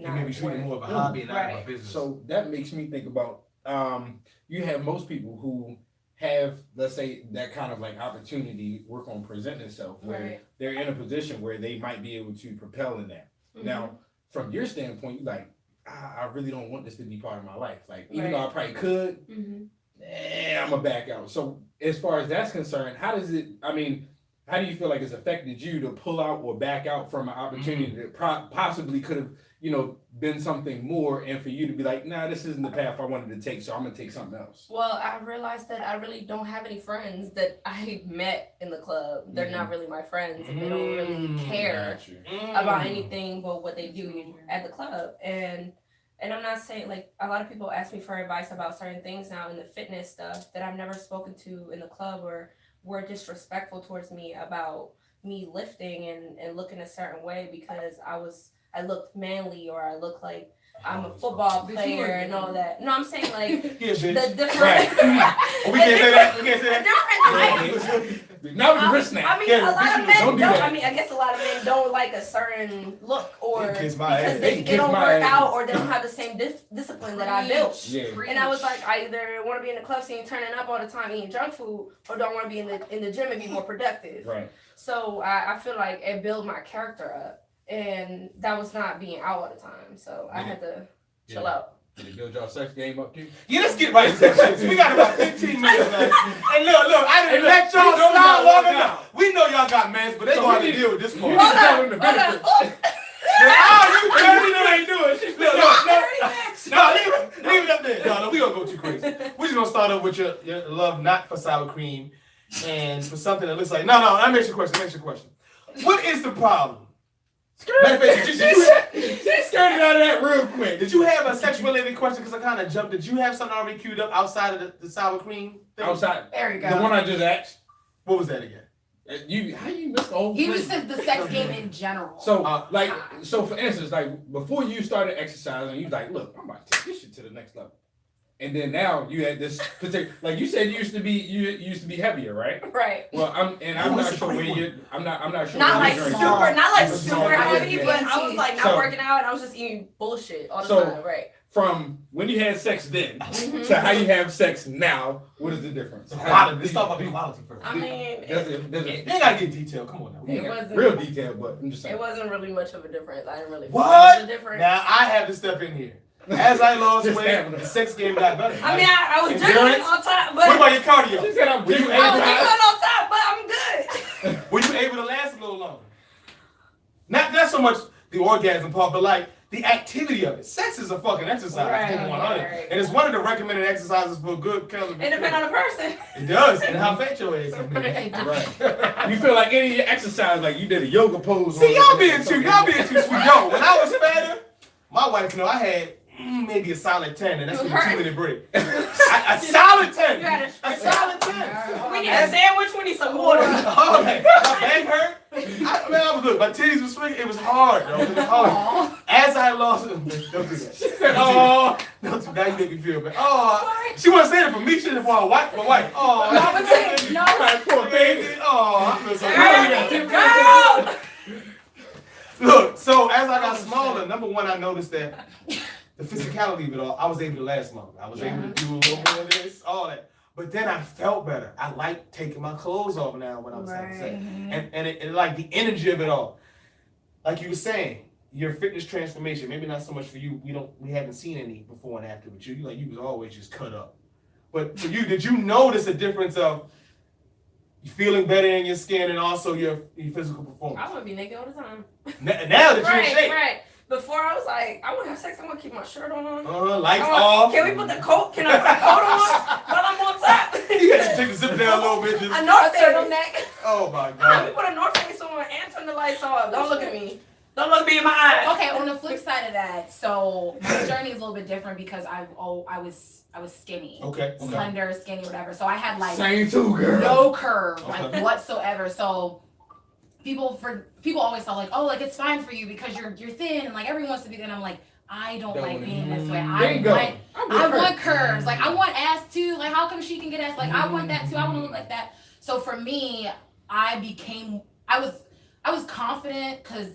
may be treating more of a hobby and not of a business. So that makes me think about you have most people who have, let's say, that kind of like opportunity work on present itself where they're in a position where they might be able to propel in that. Now, from your standpoint, you're like, I really don't want this to be part of my life. Like, even though I probably could, I'm gonna back out. So as far as that's concerned, how do you feel like it's affected you to pull out or back out from an opportunity that possibly could have, been something more, and for you to be like, nah, this isn't the path I wanted to take, so I'm gonna take something else? Well, I realized that I really don't have any friends that I met in the club. They're not really my friends, and they don't really care about anything but what they do at the club. And I'm not saying, like, a lot of people ask me for advice about certain things now in the fitness stuff that I've never spoken to in the club, or were disrespectful towards me about me lifting and looking a certain way because I looked manly, or I look like I'm a football player and all that. No, I'm saying like the different. We can't say that. Different. Now the wrist now. I mean, a lot of men don't. I mean, I guess a lot of men don't like a certain look, or because they don't work out, or they don't have the same discipline that I built. Yeah. And I was like, I either want to be in the club scene, turning up all the time, eating junk food, or don't want to be in the gym and be more productive. Right. So I feel like it built my character up. And that was not being out all the time, so I had to chill out. Did it build y'all sex game up too? Yeah, let's get right to that shit. We got about 15 minutes left. Hey, look, I didn't let y'all slide long enough. We know y'all got mans, but they gonna have to deal with this part. You need to tell them the benefits. You dirty, no, ain't doing shit. No, leave it up there. No, we gonna go too crazy. We're just gonna start off with your love not for sour cream and for something that looks like, no, let me ask you a question. What is the problem? Matter of fact, she skirted out of that real quick. Did you have a sex related question? Because I kind of jumped. Did you have something already queued up outside of the sour cream thing? Outside. There you go. The one I just asked. What was that again? How you missed the whole thing? He just said the sex game in general. So, so for instance, like before you started exercising, you was like, look, I'm about to take this shit to the next level. And then now you had this particular, like you said, you used to be heavier, right? Right. Well, I'm not sure where you. I'm not sure. Not like super super heavy, but I was like not working out and I was just eating bullshit all the time, right? From when you had sex then to how you have sex now, what is the difference? Let's talk about the quality first. I mean, you ain't gotta get detailed. Come on now. It wasn't real detail, but I'm just saying. It wasn't really much of a difference. I didn't really. What? A difference. Now I have to step in here. As I lost weight, the sex game got better. I mean, I was drinking on top, but what about your cardio? She said I'm drinking on top, but I'm good. Were you able to last a little longer? Not so much the orgasm part, but like the activity of it. Sex is a fucking exercise. Right. And it's one of the recommended exercises for a good kind of. It depends on the person. It does, and how fat your ass is. Right. You feel like any of your exercise, like you did a yoga pose. See, y'all being too sweet. Yo, when I was fatter, my wife I had maybe a solid 10, and that's with a 2-minute break. a solid 10. A solid 10. We need a sandwich. We need some water. My back hurt. Look, my titties was swinging. It was hard, yo. It was hard. As I lost, don't do that. Oh, don't do that. You make me feel bad. Oh, she wasn't saying it for me. She did it for my wife. Oh, No, I was saying, no. poor baby. Oh, I feel so Girl! bad. Look, so as I got smaller, number one, I noticed that the physicality of it all, I was able to last longer. I was able to do a little more of this, all that. But then I felt better. I like taking my clothes off now when I was having sex. And it like the energy of it all. Like you were saying, your fitness transformation, maybe not so much for you, we haven't seen any before and after, but you was always just cut up. But for you, did you notice a difference of you feeling better in your skin and also your physical performance? I want to be naked all the time. Now that you're in shape. Right. Before I was like, I want to have sex. I want to keep my shirt on. Lights off. Can we put the coat? Can I put the coat on while I'm on top? You got to take the zip down a little bit. A North Face. Oh my Let God. me put a North Face on and turn the lights off. Don't look at me. Don't look me in my eyes. Okay, on the flip side of that, so my journey is a little bit different because I was skinny. Okay. Slender, skinny, whatever. So I had like Same too, girl. no curve, Okay. like whatsoever. So people always thought like, oh, like it's fine for you because you're thin and like everyone wants to be thin. I'm like, I don't like being this way. I want curves. Like I want ass too. Like how come she can get ass? Like I want that too. I want to look like that. So for me, I was confident because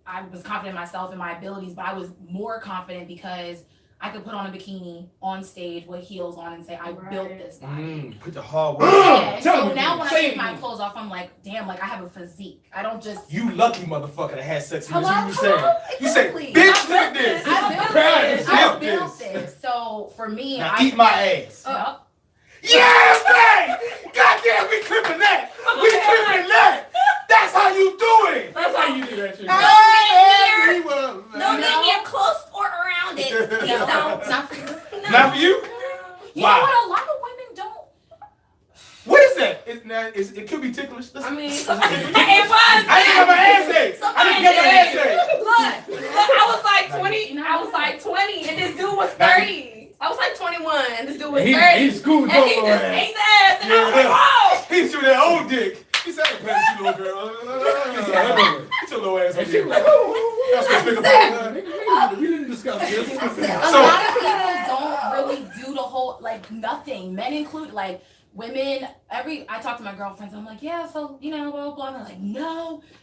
I was confident in myself and my abilities, but I was more confident because I could put on a bikini on stage with heels on and say, I built this body. Put the hard work. Yeah, so now when I take my clothes off, I'm like, damn, like I have a physique. I don't just... You lucky motherfucker that had sex with Hello? you saying. You say, Exactly. bitch, look at this. I built this. So for me, Now eat my ass. Yup. Yeah, man! Goddamn, we clipping that! We clipping that! That's how you do it! That's how you do that shit. No, near close or around it. Please don't. Not for you? You know what? A lot of women don't. What is that? It could be ticklish. I mean, it was. I didn't have my ass ate. I didn't get my ass ate. Look, I was like 20. I was like 20, and this dude was 30. I was like 21, and this dude was 30. He's cool. And he just ate the ass, and I was like, oh! He threw that old dick. He said, "I'm playing with you, little girl." Get your little ass on here. That's what big about it. We didn't discuss this. A lot of people don't really do the whole, like, nothing. Men include, like, women, I talk to my girlfriends, I'm like, yeah, so, blah, blah, blah. And they're like,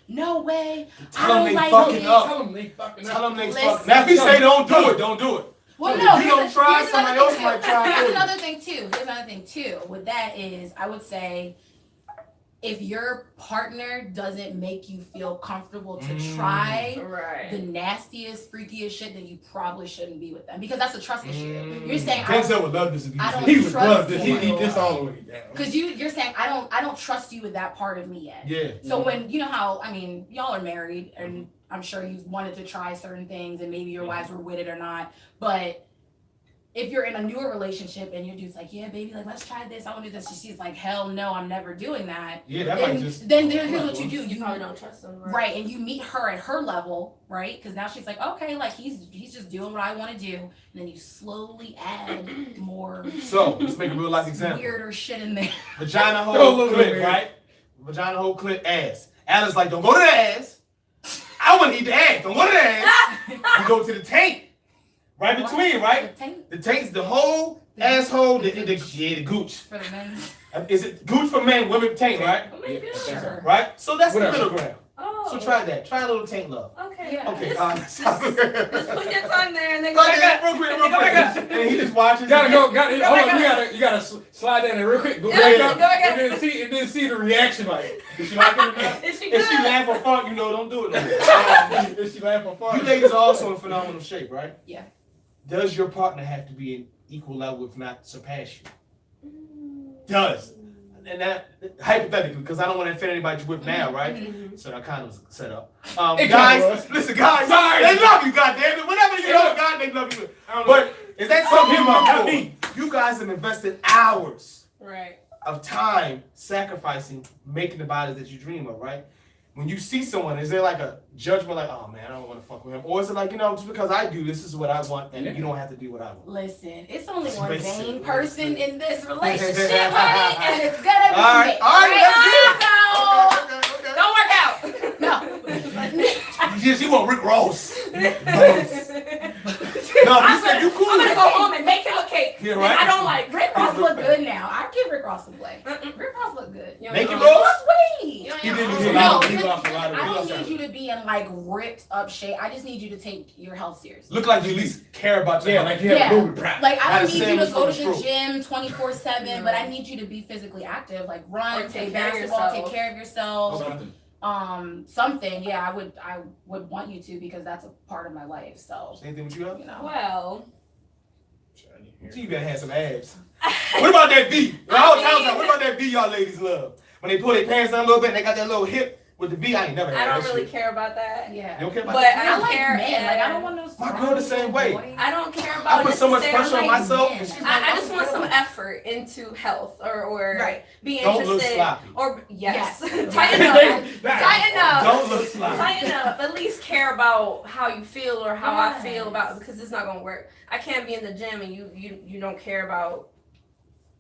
no way. Tell them they fucking up. Tell them they fucking up. Now, if you say don't do it, don't do it. Well, no, if you don't try, somebody else might try. Here's another thing, too. With that is, I would say, if your partner doesn't make you feel comfortable to try the nastiest, freakiest shit, then you probably shouldn't be with them because that's a trust issue. You're saying Denzel would love this if he would love this. He this all the way down. Because you're saying I don't trust you with that part of me yet. Yeah. So when how y'all are married and I'm sure you've wanted to try certain things and maybe your wives were with it or not, but if you're in a newer relationship and your dude's like, yeah, baby, like, let's try this, I want to do this. She's like, hell no, I'm never doing that. Yeah, that might just... Then here's what you do. You probably don't trust them, right? And you meet her at her level, right? Because now she's like, okay, like, he's just doing what I want to do. And then you slowly add more... So, let's make a real life example. Weirder shit in there. Vagina, hole, clit, right? Vagina, hole, clit, ass. Alice like, don't go to the ass. I want to eat the ass. Don't go to the ass. You go to the taint. Right between, right? The taint's the whole asshole, the gooch. For the men. Is it gooch for men, women taint, right? Sure. Right? So that's Whatever. the middle ground. Oh. So try that. Try a little taint love. Okay. Yeah. Okay. Just put your tongue there and then go back up. Real quick. And he just watches. Hold on, you gotta slide down there real quick. Go back up. Go back up. And then see the reaction like. Did she like it or not? Is she If she good? laugh or fart, don't do it no more. If she laugh or fart. You ladies are also in phenomenal shape, right? Yeah. Does your partner have to be in equal level, if not surpass you? Does. And that, hypothetically, because I don't want to offend anybody you're with now, right? So that kind of was set up. Guys, listen, guys, they love you, goddammit. Whenever you know God, they love you. But is that something you guys have invested hours of time sacrificing, making the bodies that you dream of, right? When you see someone, is there like a judgment like, oh man, I don't want to fuck with him? Or is it like, just because I do, this is what I want, and you don't have to do what I want? Listen, it's only one Basic. vain person in this relationship, honey, and it's gonna be me. All right, So, okay. Don't work out. She want Rick Ross. No, you said you cool. I'm gonna go home and make him a cake. Yeah, And right. I don't like Rick Ross look good now. I give Rick Ross some play. Rick Ross look good. Make it Rick Ross. Wait. He did lose a No, lot. He here's- lost a lot of I weight. don't need you to be in like ripped up shape. I just need you to take your health seriously. Look like you at least care about your Yeah, health. like you have Yeah. a booby prep. Like I Had don't a need you sandwich to go for to the the stroke. gym 24/7, but I need you to be physically active, like run, Or play take care of basketball, take yourself. care of yourself. Something. Something. Yeah, I would want you to because that's a part of my life. So Same thing with you, huh? you know. Well, You better have some abs. What about that V? What about that V y'all ladies love? When they pull their pants down a little bit and they got that little hip with the V, I ain't never had I don't that really shit. care about that. Yeah. You don't care about But that? I don't like care. men. Like I don't want no. My girl the same way. boy. I don't care I about put so much necessarily- pressure on like myself. men. And she's I just want some effort into health or Right. be Don't look interested sloppy. or yes, Yes. tighten up, That- tighten up. Don't look sloppy. Tighten up. At least care about how you feel or how I feel Yes. about it because it's not gonna work. I can't be in the gym and you don't care about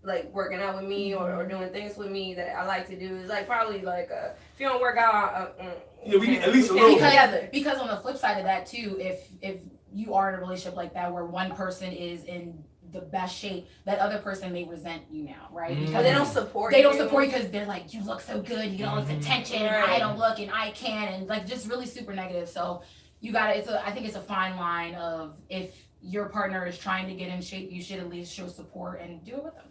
like working out with me or doing things with me that I like to do. It's like probably like if you don't work out, Yeah, we need at least a we little can't be bit. together. Because on the flip side of that too, if you are in a relationship like that where one person is in the best shape, that other person may resent you now, right? Mm. But they don't support. They don't you. support you because they're like, you look so good, you get all this attention, and I Right. don't look and I can, and like just really super negative. So you gotta, I think it's a fine line of if your partner is trying to get in shape, you should at least show support and do it with them.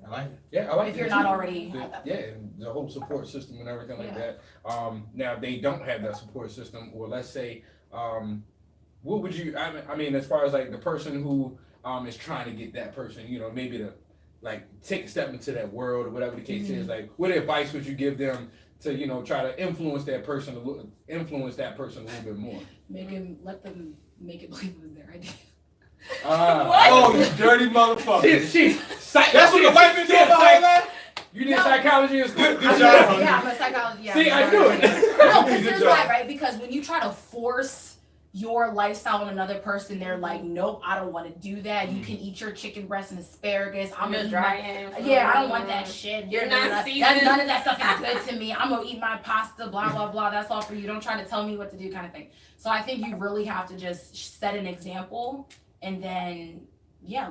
I like it. Yeah, I like If that you're not too. already The- at that yeah, and the whole support system and everything like Yeah. that. Now if they don't have that support system, or let's say, what would you? I mean, as far as like the person who is trying to get that person, maybe to like take a step into that world or whatever the case is. Like, what advice would you give them to try to influence that person a little bit more? Let them make it believe it was their idea. Oh, you dirty motherfucker. That's what the wife been doing behind that? You did No. psychology in school? Good job. Yeah, I'm a psychologist. Yeah, See, I knew it. No, because Good here's job. why, right? Because when you try to force your lifestyle on another person, they're like, nope, I don't want to do that. You can eat your chicken breast and asparagus. I'm You're gonna eat dry my, yeah, I don't want that shit. You're None not of that- seasoned. None of that stuff is good to me. I'm gonna eat my pasta, blah, blah, blah. That's all for you. Don't try to tell me what to do kind of thing. So I think you really have to just set an example and then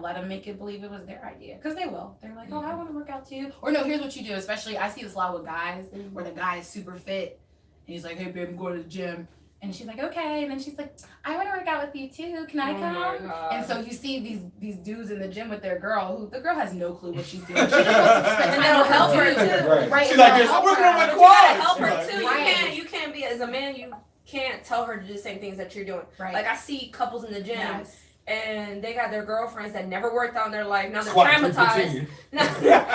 let them make it believe it was their idea. Because they will. They're like, oh, I want to work out too. Or no, here's what you do. Especially, I see this a lot with guys where the guy is super fit. And he's like, hey, babe, I'm going to the gym. And she's like, okay. And then she's like, I want to work out with you too. Can I Oh my come? God. And so you see these dudes in the gym with their girl who the girl has no clue what she's doing. She just wants to spend And time that'll with help her dude. too. Right. Right. She's and like they'll this. I'm help working her. on my You quads. gotta help her Right. too. Right. You can't be as a man. You can't tell her to do the same things that you're doing. Right. Like I see couples in the gym. Yes. And they got their girlfriends that never worked out in their life. Now they're Squat, traumatized. Now,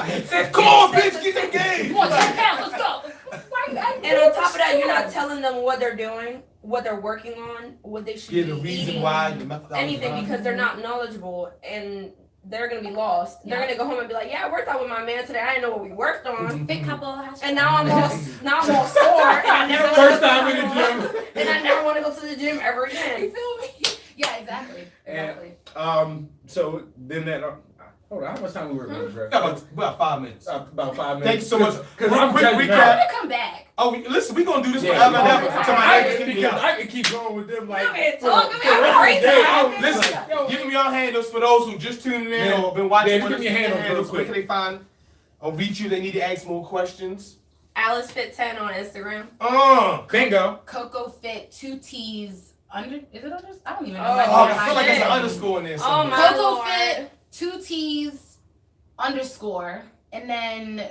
15, Come on, bitch, 16, get the game. Come on, 10 pounds, let's go. Why you acting And on top of so that, you're not sad? telling them what they're doing, what they're working on, what they should Yeah, be the reason eating, why, the methodology. anything, behind it. because they're not knowledgeable and they're gonna be lost. They're Yeah. gonna go home and be like, "Yeah, I worked out with my man today. I didn't know what we worked on, Fit couple. and now I'm all sore, and I never wanna First go to time in the gym. and I never want to go to the gym ever You again." feel me? Yeah, exactly. Exactly. So then that. Hold on, how much time we working on this, Got about 5 minutes. About 5 minutes. Thank you so much. Because I'm Quick judging recap. now. I'm gonna come back. Oh, listen, we gonna do this Yeah, forever and we ever gonna- until my I- neighbors get me Because out. I can keep going with them like. You been for- talking, for man. the rest I'm of the day. crazy. Listen, Yo, give me your handles for those who just tuning in Yeah. or been watching. Yeah, with give us. me your handles real Where quick. can they find or reach you? They need to ask more questions. Alice Fit 10 on Instagram. Bingo. CoCo Fit 2 T's under. Is it under? I don't even know. Oh, my Oh, name. I feel like there's an Yeah. underscore in there. Oh somewhere. my CoCo Lord. Fit 2 T's underscore and then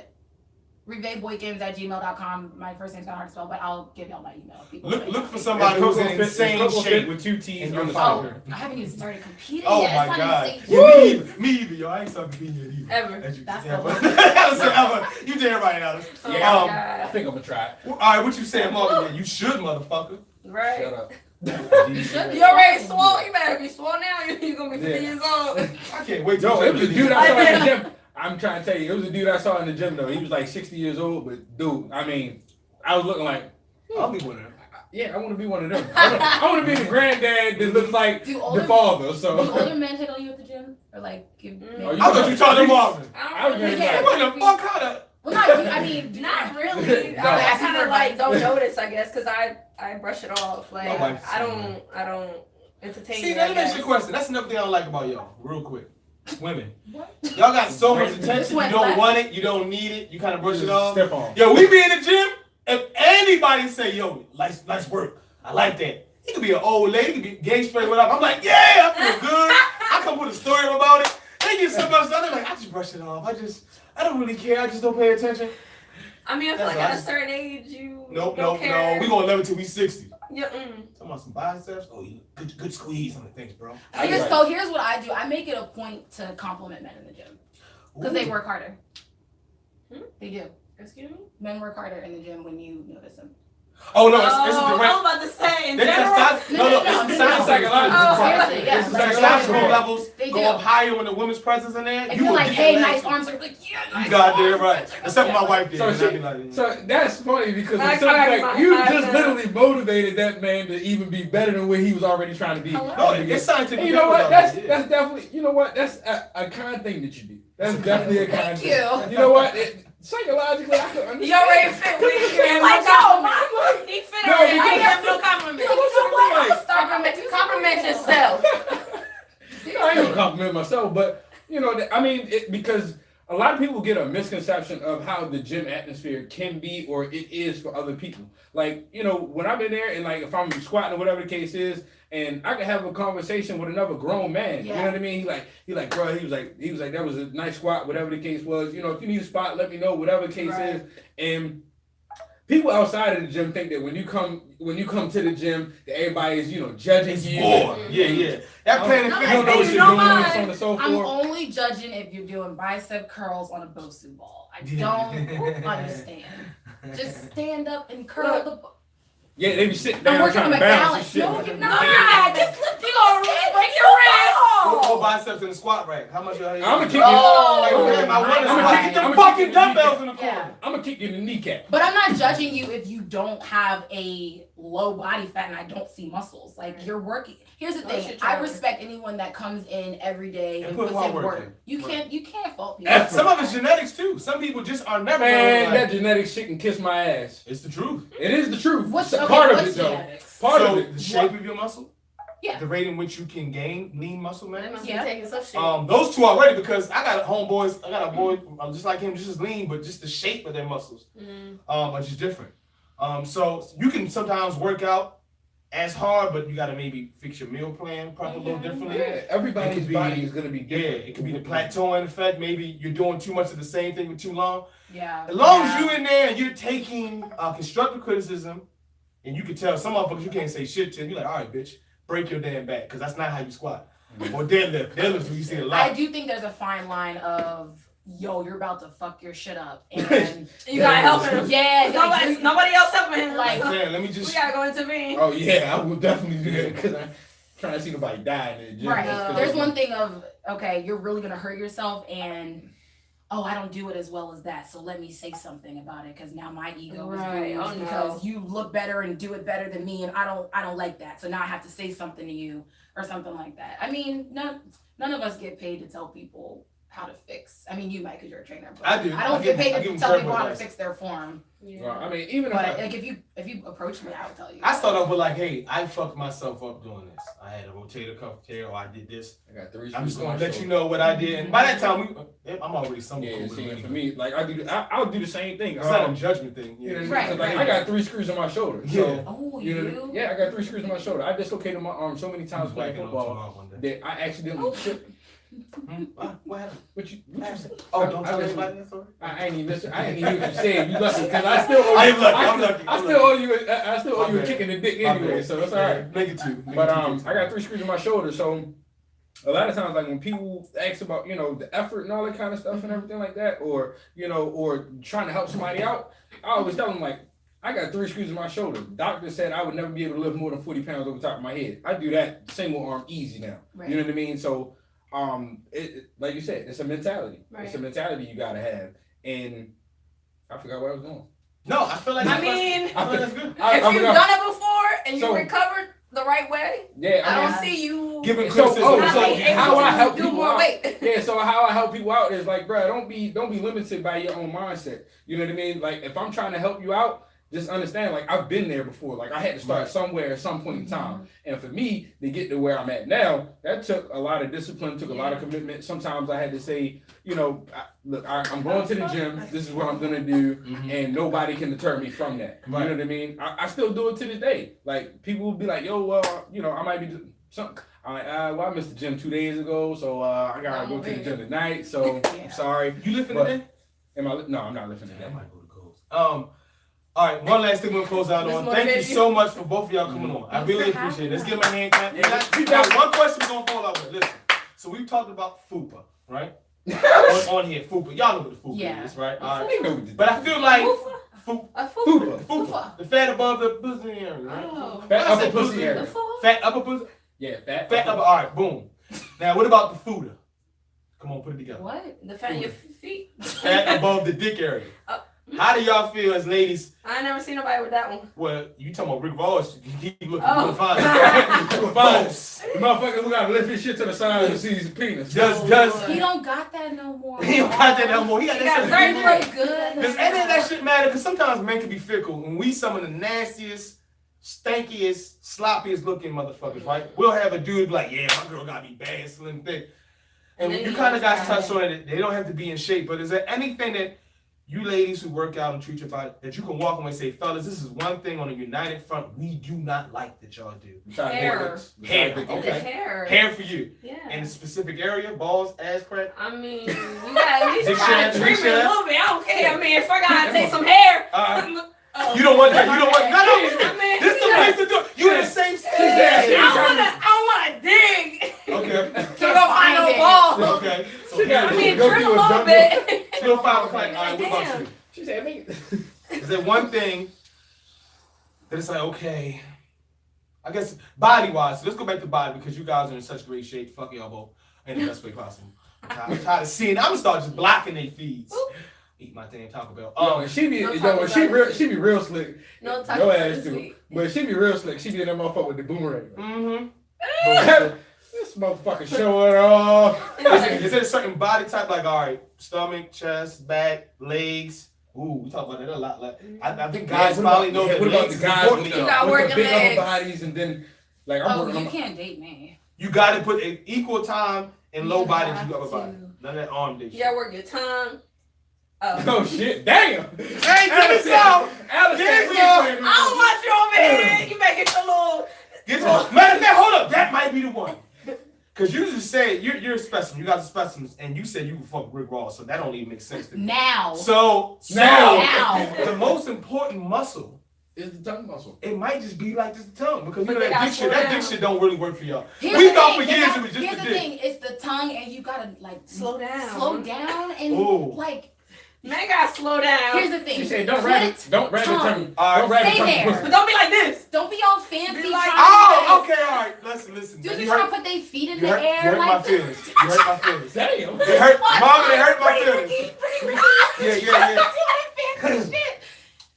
ReveBoykins@gmail.com. My first name's kind of hard to spell, but I'll give y'all my email. People Look will for know. somebody who's in It's insane Coco shape. Fit with 2 T's And on the you're Oh, side. I haven't even started competing Oh yet. my It's God. not Yeah, me either, yo. I ain't started competing yet either. Ever. As you That's can the tell. one. Alice, ever. You did right, Alice. Oh Yeah. my I God. think I'm gonna try it. All right, what you saying, Marvin? You should, motherfucker. Right. Shut up. You should be. You already swole. You better be swole now. You're gonna be 50 Yeah. years old. I can't wait to Yo, it was a dude I saw I in the gym. I'm trying to tell you, it was a dude I saw in the gym though. He was like 60 years old, but dude, I mean, I was looking like, I'll be one of them. yeah, I want to be one of them. I want to be the granddad that looks like Do the older, father. do So older men hit on you at the gym? Or like give Mm. me Oh, you I thought you talking to Marvin. I was gonna Yeah. What the fuck? How the? Well, not you. I mean, Not really. No. I kind of like don't notice, I guess, because I brush it off. Like My wife's I don't entertain. See, it, let I me ask guess. you a question. That's another thing I don't like about y'all, real quick. Women. Y'all got so much attention. You don't want it. You don't need it. You kind of brush it off. Step on. Yo, we be in the gym. If anybody say, yo, nice work. I like that. He could be an old lady. He could be gay straight, whatever. I'm like, yeah, I feel good. I come with a story about it. They get so much stuff. They're like, I just brush it off. I don't really care. I just don't pay attention. I mean, I feel That's like at a right. certain age, you Nope. don't care. We gonna live it till we 60. Yeah, Talking about some biceps. Oh, good squeeze on the things, bro. So here's what I do. I make it a point to compliment men in the gym because they work harder. They do. Excuse me? Men work harder in the gym when you notice them. Oh no, it's a I direct. was about to say in They general. it's No. psychological. Oh, seriously, yeah. The psychological Like, levels they go do. up higher when the women's presence in there. If You you're will like, get hey, that nice action. arms, are like, yeah, nice You got there arms. right. Except for my wife did. So, and I'd be like, so that's funny because I in some got fact, my you eyes just now. literally motivated that man to even be better than where he was already trying to be. no, it's scientific. And you know what? evidence That's out there, that's definitely that's a kind thing that you do. That's definitely a kind Thank thing. you. You know what? Psychologically, I can understand. You already fit with you. Like, Like, no, no, he fit no, already. because- I have no compliment. Compliment yourself. I ain't gonna compliment myself, but because a lot of people get a misconception of how the gym atmosphere can be or it is for other people. Like, when I'm in there and like if I'm squatting or whatever the case is, and I can have a conversation with another grown man. Yeah. You know what I mean? He like, bro, he was like, that was a nice squat, whatever the case was. If you need a spot, let me know, whatever the case is. And people outside of the gym think that when you come to the gym, that everybody is, judging It's you. more. Yeah. That plan You and don't know what you you're don't doing, mind. so on and so I'm forth. only judging if you're doing bicep curls on a Bosu ball. I don't understand. Just stand up and curl the ball. Yeah, they be sitting I'm down working trying on to my balance balance. and shit. No, just lift it over. Break your wrist. What biceps in the squat rack? How much y'all? I'm gonna kick you. Oh, man, my one is I'ma like, kick get you- them fucking dumbbells in the Yeah. corner. I'm gonna kick you in the kneecap. But I'm not judging you if you don't have a low body fat and I don't see muscles. Like you're working. Here's the Oh, thing. shit, I Charlie. respect anyone that comes in every day And and put puts hard in work work. in. You can't fault people. And some of it's genetics too. Some people just are never Man, gonna, like, that genetic shit can kiss my ass. it's the truth. It is the truth. What's It's okay, part of what's it though. genetics? Part So of it. the shape of your muscle, Yeah. the rate in which you can gain lean muscle They mass. must be Yeah. taking some shit. Those two already because I got a boy just like him, just as lean, but just the shape of their muscles are just different. So you can sometimes work out as hard, but you gotta maybe fix your meal plan probably a little differently. Yeah, everybody's It could be- body is gonna be Yeah, different. it could be the plateauing effect. Maybe you're doing too much of the same thing for too long. Yeah. As long as you in there and you're taking constructive criticism, and you can tell some motherfuckers you can't say shit to, you're like, all right, bitch, break your damn back, because that's not how you squat. Or deadlift. Deadlift, we see a lot. I do think there's a fine line of you're about to fuck your shit up and You gotta help him. yeah, like, Nobody else helping him. Like- Man, let me we just. gotta go intervene. Oh yeah, I will definitely do that because I'm trying to see nobody die in the gym. right. Just 'cause There's of- one thing of okay, you're really gonna hurt yourself and I don't do it as well as that, so let me say something about it because now my ego Right. is bruised Oh, no. because you look better and do it better than me, and I don't like that. So now I have to say something to you or something like that. I mean, none of us get paid to tell people how to fix. I mean, you might because you're a trainer, but I do. I don't I get give- I paid give to them tell terrible people how to advice. fix their form. Well, I mean, even if But I, like if you approach me, I'll tell you. I start off with like, hey, I fucked myself up doing this. I had a rotator cuff tear, or I did this. I got 3 I'm just screws gonna on my let you shoulder. know what I did. And by that time, I'm already somewhat Yeah, cool with see, it. for me, like I'll do the same thing. It's not a judgment thing. You know what I mean? Right, 'Cause, like, right. I got 3 screws on my shoulder. So, Oh, you know, yeah, I got 3 screws on my shoulder. I dislocated my arm so many times playing football that I accidentally tripped. What happened? What you say? Oh, don't I tell listen. anybody that story. I ain't even listen. I ain't even hear what you said. You lucky because I still owe you. I'm lucky, I'm lucky, I I'm still lucky. owe you. I still owe you a Okay. kick in the dick My anyway. bad. So that's all right. Make it two. But I got 3 screws on my shoulder, so a lot of times, like when people ask about the effort and all that kind of stuff and everything like that, or or trying to help somebody out, I always tell them like, I got 3 screws in my shoulder. Doctor said I would never be able to lift more than 40 pounds over the top of my head. I do that single arm easy now. Right. You know what I mean? So like you said, it's a mentality. Right. It's a mentality you gotta have, and I forgot where I was going. No, I feel like I mean, I feel like that's good. I if you've forgot. done it before and you So- recovered, the right way. Yeah, I I don't mean, see you. Giving So, criticism. how I help do people more out. weight. Yeah, so how I help people out is like, bro, don't be limited by your own mindset. You know what I mean? Like, if I'm trying to help you out, just understand, like, I've been there before. Like, I had to start somewhere at some point in time. And for me to get to where I'm at now, that took a lot of discipline, took a lot of commitment. Sometimes I had to say, you know, I'm going to the gym. This is what I'm going to do. And nobody can deter me from that. You know what I mean? I still do it to this day. Like, people will be like, yo, well, you know, I might be something. I'm like, well, I missed the gym 2 days ago, so I got to go to the gym tonight. So, I'm sorry. You lifting today? No, I'm not lifting today. I might go to Coles. All right, one last thing we'll close out on. Thank you so much for both of y'all coming on. I really appreciate it. Let's give them a hand clap. We got one question we're going to follow up with. Listen, so we talked about FUPA, right? on here, FUPA. Y'all know what the FUPA is, right? All right. But I feel like FUPA. The fat above the pussy area, right? Oh. Fat upper pussy area. Fat upper pussy? Yeah, Fat upper. All right, boom. Now, what about the FUTA? Come on, put it together. What? The fat in your feet? Fat above the dick area. How do y'all feel as ladies? I ain't never seen nobody with that one. Well, you talking about Rick Ross? You keep looking. Oh. You find it. The motherfucker who gotta lift his shit to the side and see his penis. Does He don't got that no more. he don't got that no more? He got that shit. surgery. Good. Does any of that shit matter? Because sometimes men can be fickle, and we some of the nastiest, stankiest, sloppiest looking motherfuckers, right? We'll have a dude be like, yeah, my girl gotta be bad, slim, thick. And you kind of got to touch on it. They don't have to be in shape, but is there anything that you ladies who work out and treat your body that you can walk away and say, fellas, this is one thing on a united front we do not like that y'all do? Hair. Hair. The Okay. hair. Hair for you. Yeah. In a specific area, balls, ass crack. I mean, you gotta at least Dick try shave, to trim dick it a shave. little bit. I don't care. I mean, if I gotta take some hair. You don't want that. You don't want. No. I mean, This the place to do it. You in the same stage. I wanna dig. Okay. Can't go find no ball. Okay. So I mean, Go trim through a a little jungle. bit. Still 5 o'clock. All right, what about you? She said, me. Is there one thing that it's like, okay, I guess body-wise, so let's go back to body because you guys are in such great shape. Fuck y'all both in the best way possible. I'm tired of seeing I'm gonna start just blocking their feeds. Eat my damn Taco Bell. She be real slick. No Your Taco ass this too. week. But she be real slick. She be in that motherfucker with the boomerang. Mm-hmm. This motherfucker showing off. Is there a certain body type, like, all right, stomach, chest, back, legs? Ooh, we talk about that a lot. Like, I think guys probably know that what about legs the is guys important with to the, y'all. got with the working big upper legs. bodies and then like I'm working on You my, can't date me. You got to put an equal time in low You body have to upper body. to. None of that arm dick You shit. gotta work your tongue. oh shit, damn! Hey, get it so. Alice, I don't want you over here. You make it a little. Matter of fact, hold up. That might be the one. Because you just said you're a specimen. You guys are specimens, and you said you would fuck Rick Ross, so that don't even make sense to me. Now. So Now. the most important muscle, is the tongue muscle. it might just be like just the tongue, because you But know they that gotta dick shit. slow That down. dick shit don't really work for y'all. Here's We the thought thing, for years you it was just here's the the dick. thing, it's the tongue, and you gotta like Slow down. slow down, and Ooh. like. Man, gotta slow down. Here's the thing. She said, don't Clit, rabbit the tongue. Don't rabbit Stay tongue there. pussy. But don't be like this. Don't be all fancy. Be like, trying Oh, to okay, all right. Listen. Dudes be You trying hurt, to put their feet in you the hurt, you air hurt my like feelings. this. You hurt my feelings. Damn. It hurt, Mama, they hurt my feelings. Fancy shit.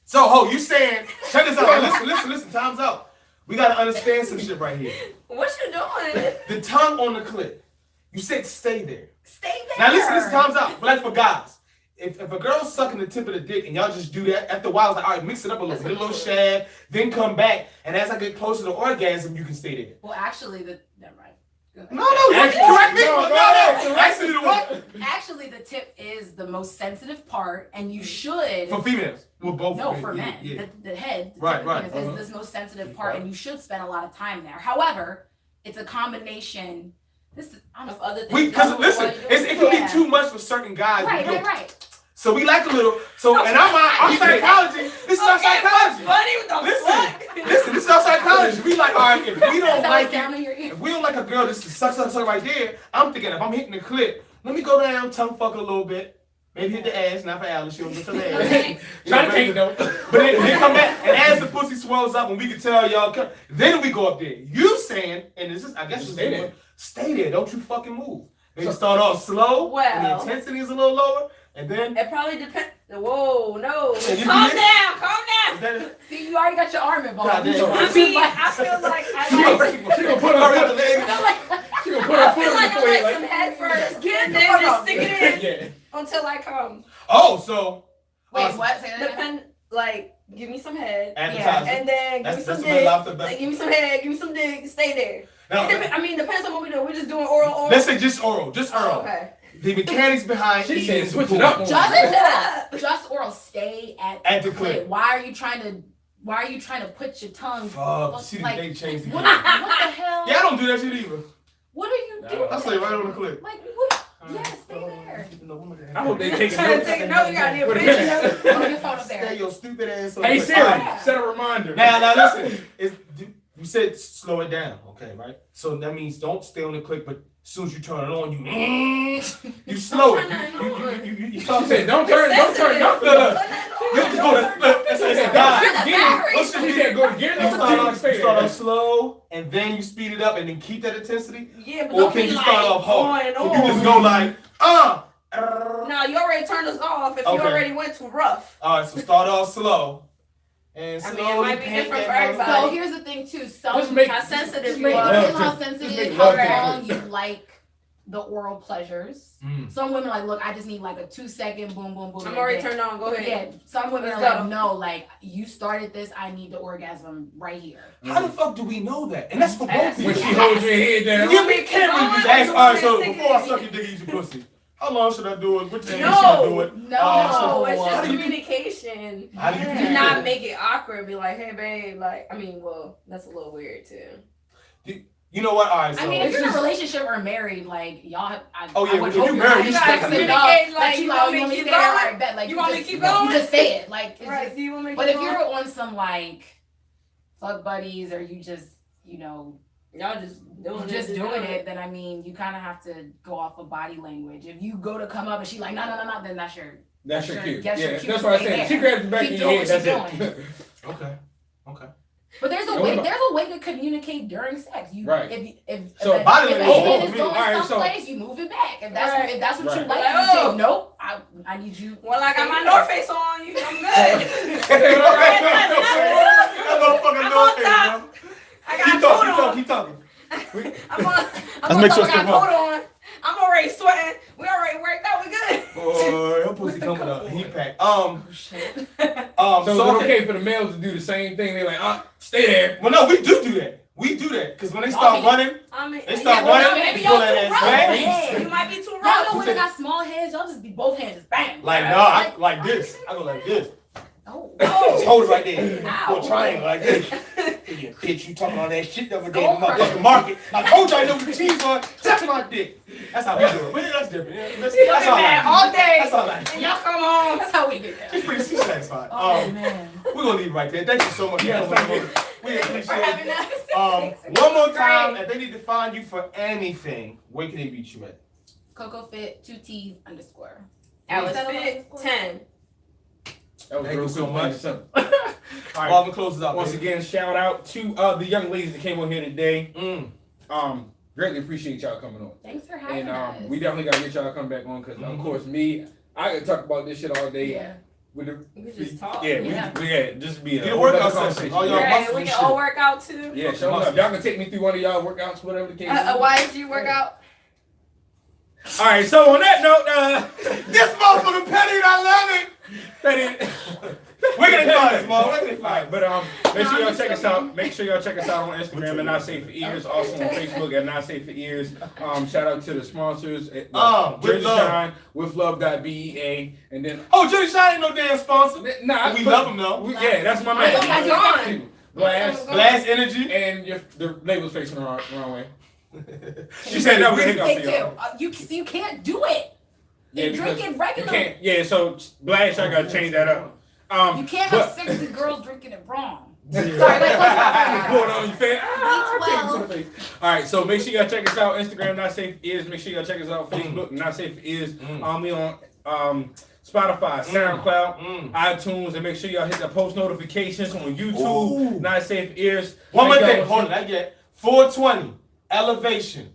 So, ho, you saying, check this out. Listen, time's out. We gotta understand some shit right here. What you doing? The tongue on the clit. You said stay there. Stay there. Now listen, time's out. But like for guys, if a girl's sucking the tip of the dick and y'all just do that, after a while it's like, all right, mix it up a little bit, a little shaft, then come back, and as I get closer to orgasm, you can stay there. Well, actually, never mind. No, correct me. No. Actually, the what? Actually, the tip is the most sensitive part, and you should. For females. Well, both. No, yeah, for men. Yeah. The head, the Right, tip of right. the penis is the most sensitive part, and you should spend a lot of time there. However, it's a combination. Of other things. Because listen, it can be too much for certain guys. Right. So we like a little. So and I'm psychology. This is our psychology. Listen, this is our psychology. We like, all right, if we don't like it, if we don't like a girl just suck right there, I'm thinking if I'm hitting the clit, let me go down, tongue fuck a little bit, maybe hit the ass, not for Alice, she'll hit the ass. Try to take it though. But then come back, and as the pussy swells up, and we can tell y'all, then we go up there. You saying, and this is, I guess, stay there. Don't you fucking move. They start off slow, and the intensity is a little lower, and then it probably depends. Whoa, no. And you Calm do down. Is that it? See, you already got your arm involved. God damn. I mean, I feel like She gonna put her foot. She gonna put her I foot feel in like the I foot like some head first, and then just stick it in Yeah. until I come. Oh, so Wait, what? Say that again? Depend, like, give me some head, advertising. and then give That's me some what dick. lobster Like, best. give me some head, give me some dick, stay there. No, I mean, depends on what we do. We're just doing oral. let's say just oral, just oral. Oh, okay. The mechanics behind She eating said the switch pool. it up. Just oral. Stay At the clit. Why are you trying to put your tongue? Fuck, see, like, they changed the what, game. what the hell? Yeah, I don't do that shit either. What are you doing? I stay right on the clip. Like what? Yeah, stay there. I hope they take a Trying to note. take a note. You got to What be a a minute. picture. Put your phone up Stay there. your stupid ass on Hey the Siri, Alright. set a reminder. Now listen. You said slow it down, okay, right? So that means don't stay on the click, but as soon as you turn it on, you slow it. You She said, don't turn. You just go to look. It's a guide. She said, go to gear. You start off slow, and then you speed it up, and then keep that intensity. Yeah, but Or don't can be you like start off hard? going So you just go like, No, you already turned us off if you Okay. already went too rough. All right, so start off slow. And I slowly mean, it might be paint different that for motherfucker. everybody. So here's the thing too. Some Just make- How sensitive you make are. love depends how to- just sensitive, make how love to long it. you like the oral pleasures. Some women are like, look, I just need like a 2-second boom, boom, boom. I'm and already then- turned on. Go ahead. Yeah, some women Let's are like, go. no, like you started this, I need the orgasm right here. How the fuck do we know that? And that's for both people. When she holds your head down. You can't really just ask, Going, all right, so going, before I sticking suck your dick, eat your pussy, how long should I do it? What time No. should I do it? No, No, it's how just do you- communication. How do you Do communicate? not make it awkward. Be like, hey, babe. Like, I mean, well, that's a little weird too. You know what? All right, so. I mean, if It's you're in a just- relationship or married, like y'all have, Oh, yeah, I would if hope you're you're married, not you gotta sexing communicate, enough like, that you you want know, me you to only keep stay there, going? right, bet, like You want me to just, keep going? You just say it, like, it's Right? just, Do you want me to but keep if going? you're on some like fuck buddies or you just, you know, Y'all just doing just doing it, then I mean, you kind of have to go off of body language. If you go to come up and she like, no, then that's your. That's your Sure, cue. guess your Yeah, cue that's to what I stay said. there. She grabs the back Keep of your doing head. what That's she's it. Okay. But there's a And way. what There's a way to communicate during sex. You Right. If So if, body if a language- hand is oh, going alright, so- someplace, you move it back. If that's Right. if that's what you Right. like, Like, you oh. say nope. I need you. Well, I got my North Face on. You, I'm good. That motherfucker I'm North on Face, top. bro. I got Keep coat talking, on. keep talking. I'm on. Let's I'm make on sure top. I it's got coat on. I'm already sweating. We already worked out. We good. Boy, her pussy come with a heat pack. Oh shit. So is it okay. okay for the males to do the same thing? They're like, stay there. Well, no, we do that. We do that because when they start running, I mean, they start yeah, well, running. maybe They pull y'all that too ass rough. back. Yeah. You might be too Y'all rough. know when they got small heads, y'all just be both hands just bang. Like no, I like this. I go like this. Oh. Just hold it right there. Ow. Go triangle like this. Yeah, bitch, you talking all that shit the other day in the Go motherfucking market. I told you I know the cheese on. Sucking my dick. That's how we do it. But yeah, that's different. Yeah, that's Y'all all been mad I all day. That's all I And y'all come home. That's how we get there. She's pretty satisfied. Oh man. We're gonna leave it right there. Thank you so much. Yeah, thank you. We For appreciate having it. us. One more time, Great. if they need to find you for anything, where can they reach you at? CoCo Fit 2T's _. Alice Fit 10. That was Thank real you so quick, much. plain and simple. All right. Marvin closes out. Once baby. again, shout out to the young ladies that came on here today. Greatly appreciate y'all coming on. Thanks for having us. And we definitely gotta get y'all come back on because of course I could talk about this shit all day. Yeah. With the We could just talk. yeah, Yeah. just be a Get a whole workout other session. conversation. All y'all Yeah. Right, muscles we and can all shit. work out too. Yeah, show up. Y'all can take me through one of y'all workouts, whatever the case. is. A YG workout. All right, so on that note, This motherfucker Petty, I love it. Where can they find us, Marv? Where can they All find right, us? but make sure y'all check us out. Make sure y'all check us out on Instagram at Not Safe for Ears. Also on Facebook at Not Safe for Ears. Shout out to the sponsors at With Jersey Love. Shine, with Love.bea, and then Oh, Jersey Shine ain't no damn sponsor. nah, We love him though. Yeah, that's my I thought man. you was gone. Blast, Blast Energy. and the label's facing the wrong way. She said that was a hiccup Take for y'all. two. You can't do it. Yeah, And drink because it regular. you can't. Yeah, so Blast, I gotta change that up. You can't have sexy girls drinking it wrong. Sorry, Going on your face. B12. All right, so make sure y'all check us out. Instagram, Not Safe for Ears. Make sure y'all check us out. Facebook, Not Safe for Ears. We on Spotify, SoundCloud, iTunes, and make sure y'all hit the post notifications on YouTube. Ooh. Not Safe for Ears. One more Thank thing, y'all. hold on, not yet. 420, Elevation,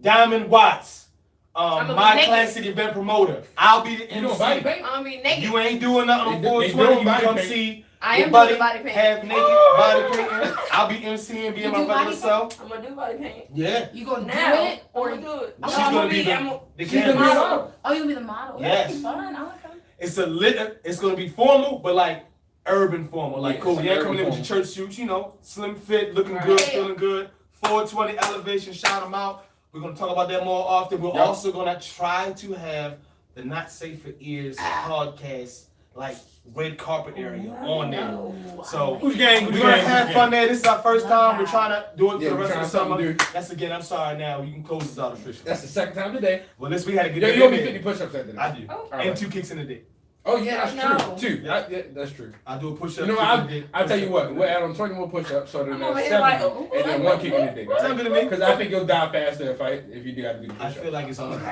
Diamond Watts, I'ma my be naked. classic event promoter. I'll be the You know MC. body paint? I'm gonna be naked. You ain't doing nothing on They 420. doing You body come paint. see I your am buddy doing body paint. half naked body painting. I'll be MCing, being You my do regular body self. I'm gonna do body paint. Yeah. You gonna Now, do it or I'm gonna do it. She's I'm gonna be the I'm She's gonna be a camera. model. oh, you gonna be the model? Yes. That's fun. I'll come. It's a lit. It's gonna be formal, but like urban formal. Like Yeah, cool. it's You ain't urban coming in with your church suits. You know, slim fit, looking Right. good, feeling good. 420 elevation. Shout them out. We're gonna talk about that more often. We're Yep. also gonna try to have the Not Safe for Ears podcast, like red carpet area on there. Oh, So Who's gang? we're gonna have fun there. This is our first time. We're Love trying to do it Yeah, for the we're rest of trying the something summer. to do. That's again. I'm sorry. Now you can close this out officially. That's the second time today. Well, this we had a good Yeah, day. you owe me in 50 there. push-ups after that. I do. Oh. And Alright. 2 kicks in the dick. Oh yeah, that's No. true. 2. Yeah, that's true. I do a push up. You know, I'll tell you what. We'll add on 20 more push-ups, so then I'm over that's here 70, like, and then 1 kick in the dick. Sound good to me. Because I think you'll die faster if you do have to do the I push-ups. feel like it's on.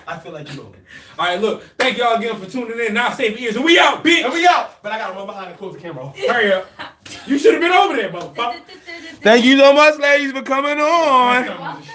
I feel like you know. All right, look. Thank y'all again for tuning in. Now Safe Ears, and we out, bitch. And we out. But I gotta run behind and close the camera. Hurry up. You should have been over there, motherfucker. Thank you so much, ladies, for coming on. Shit.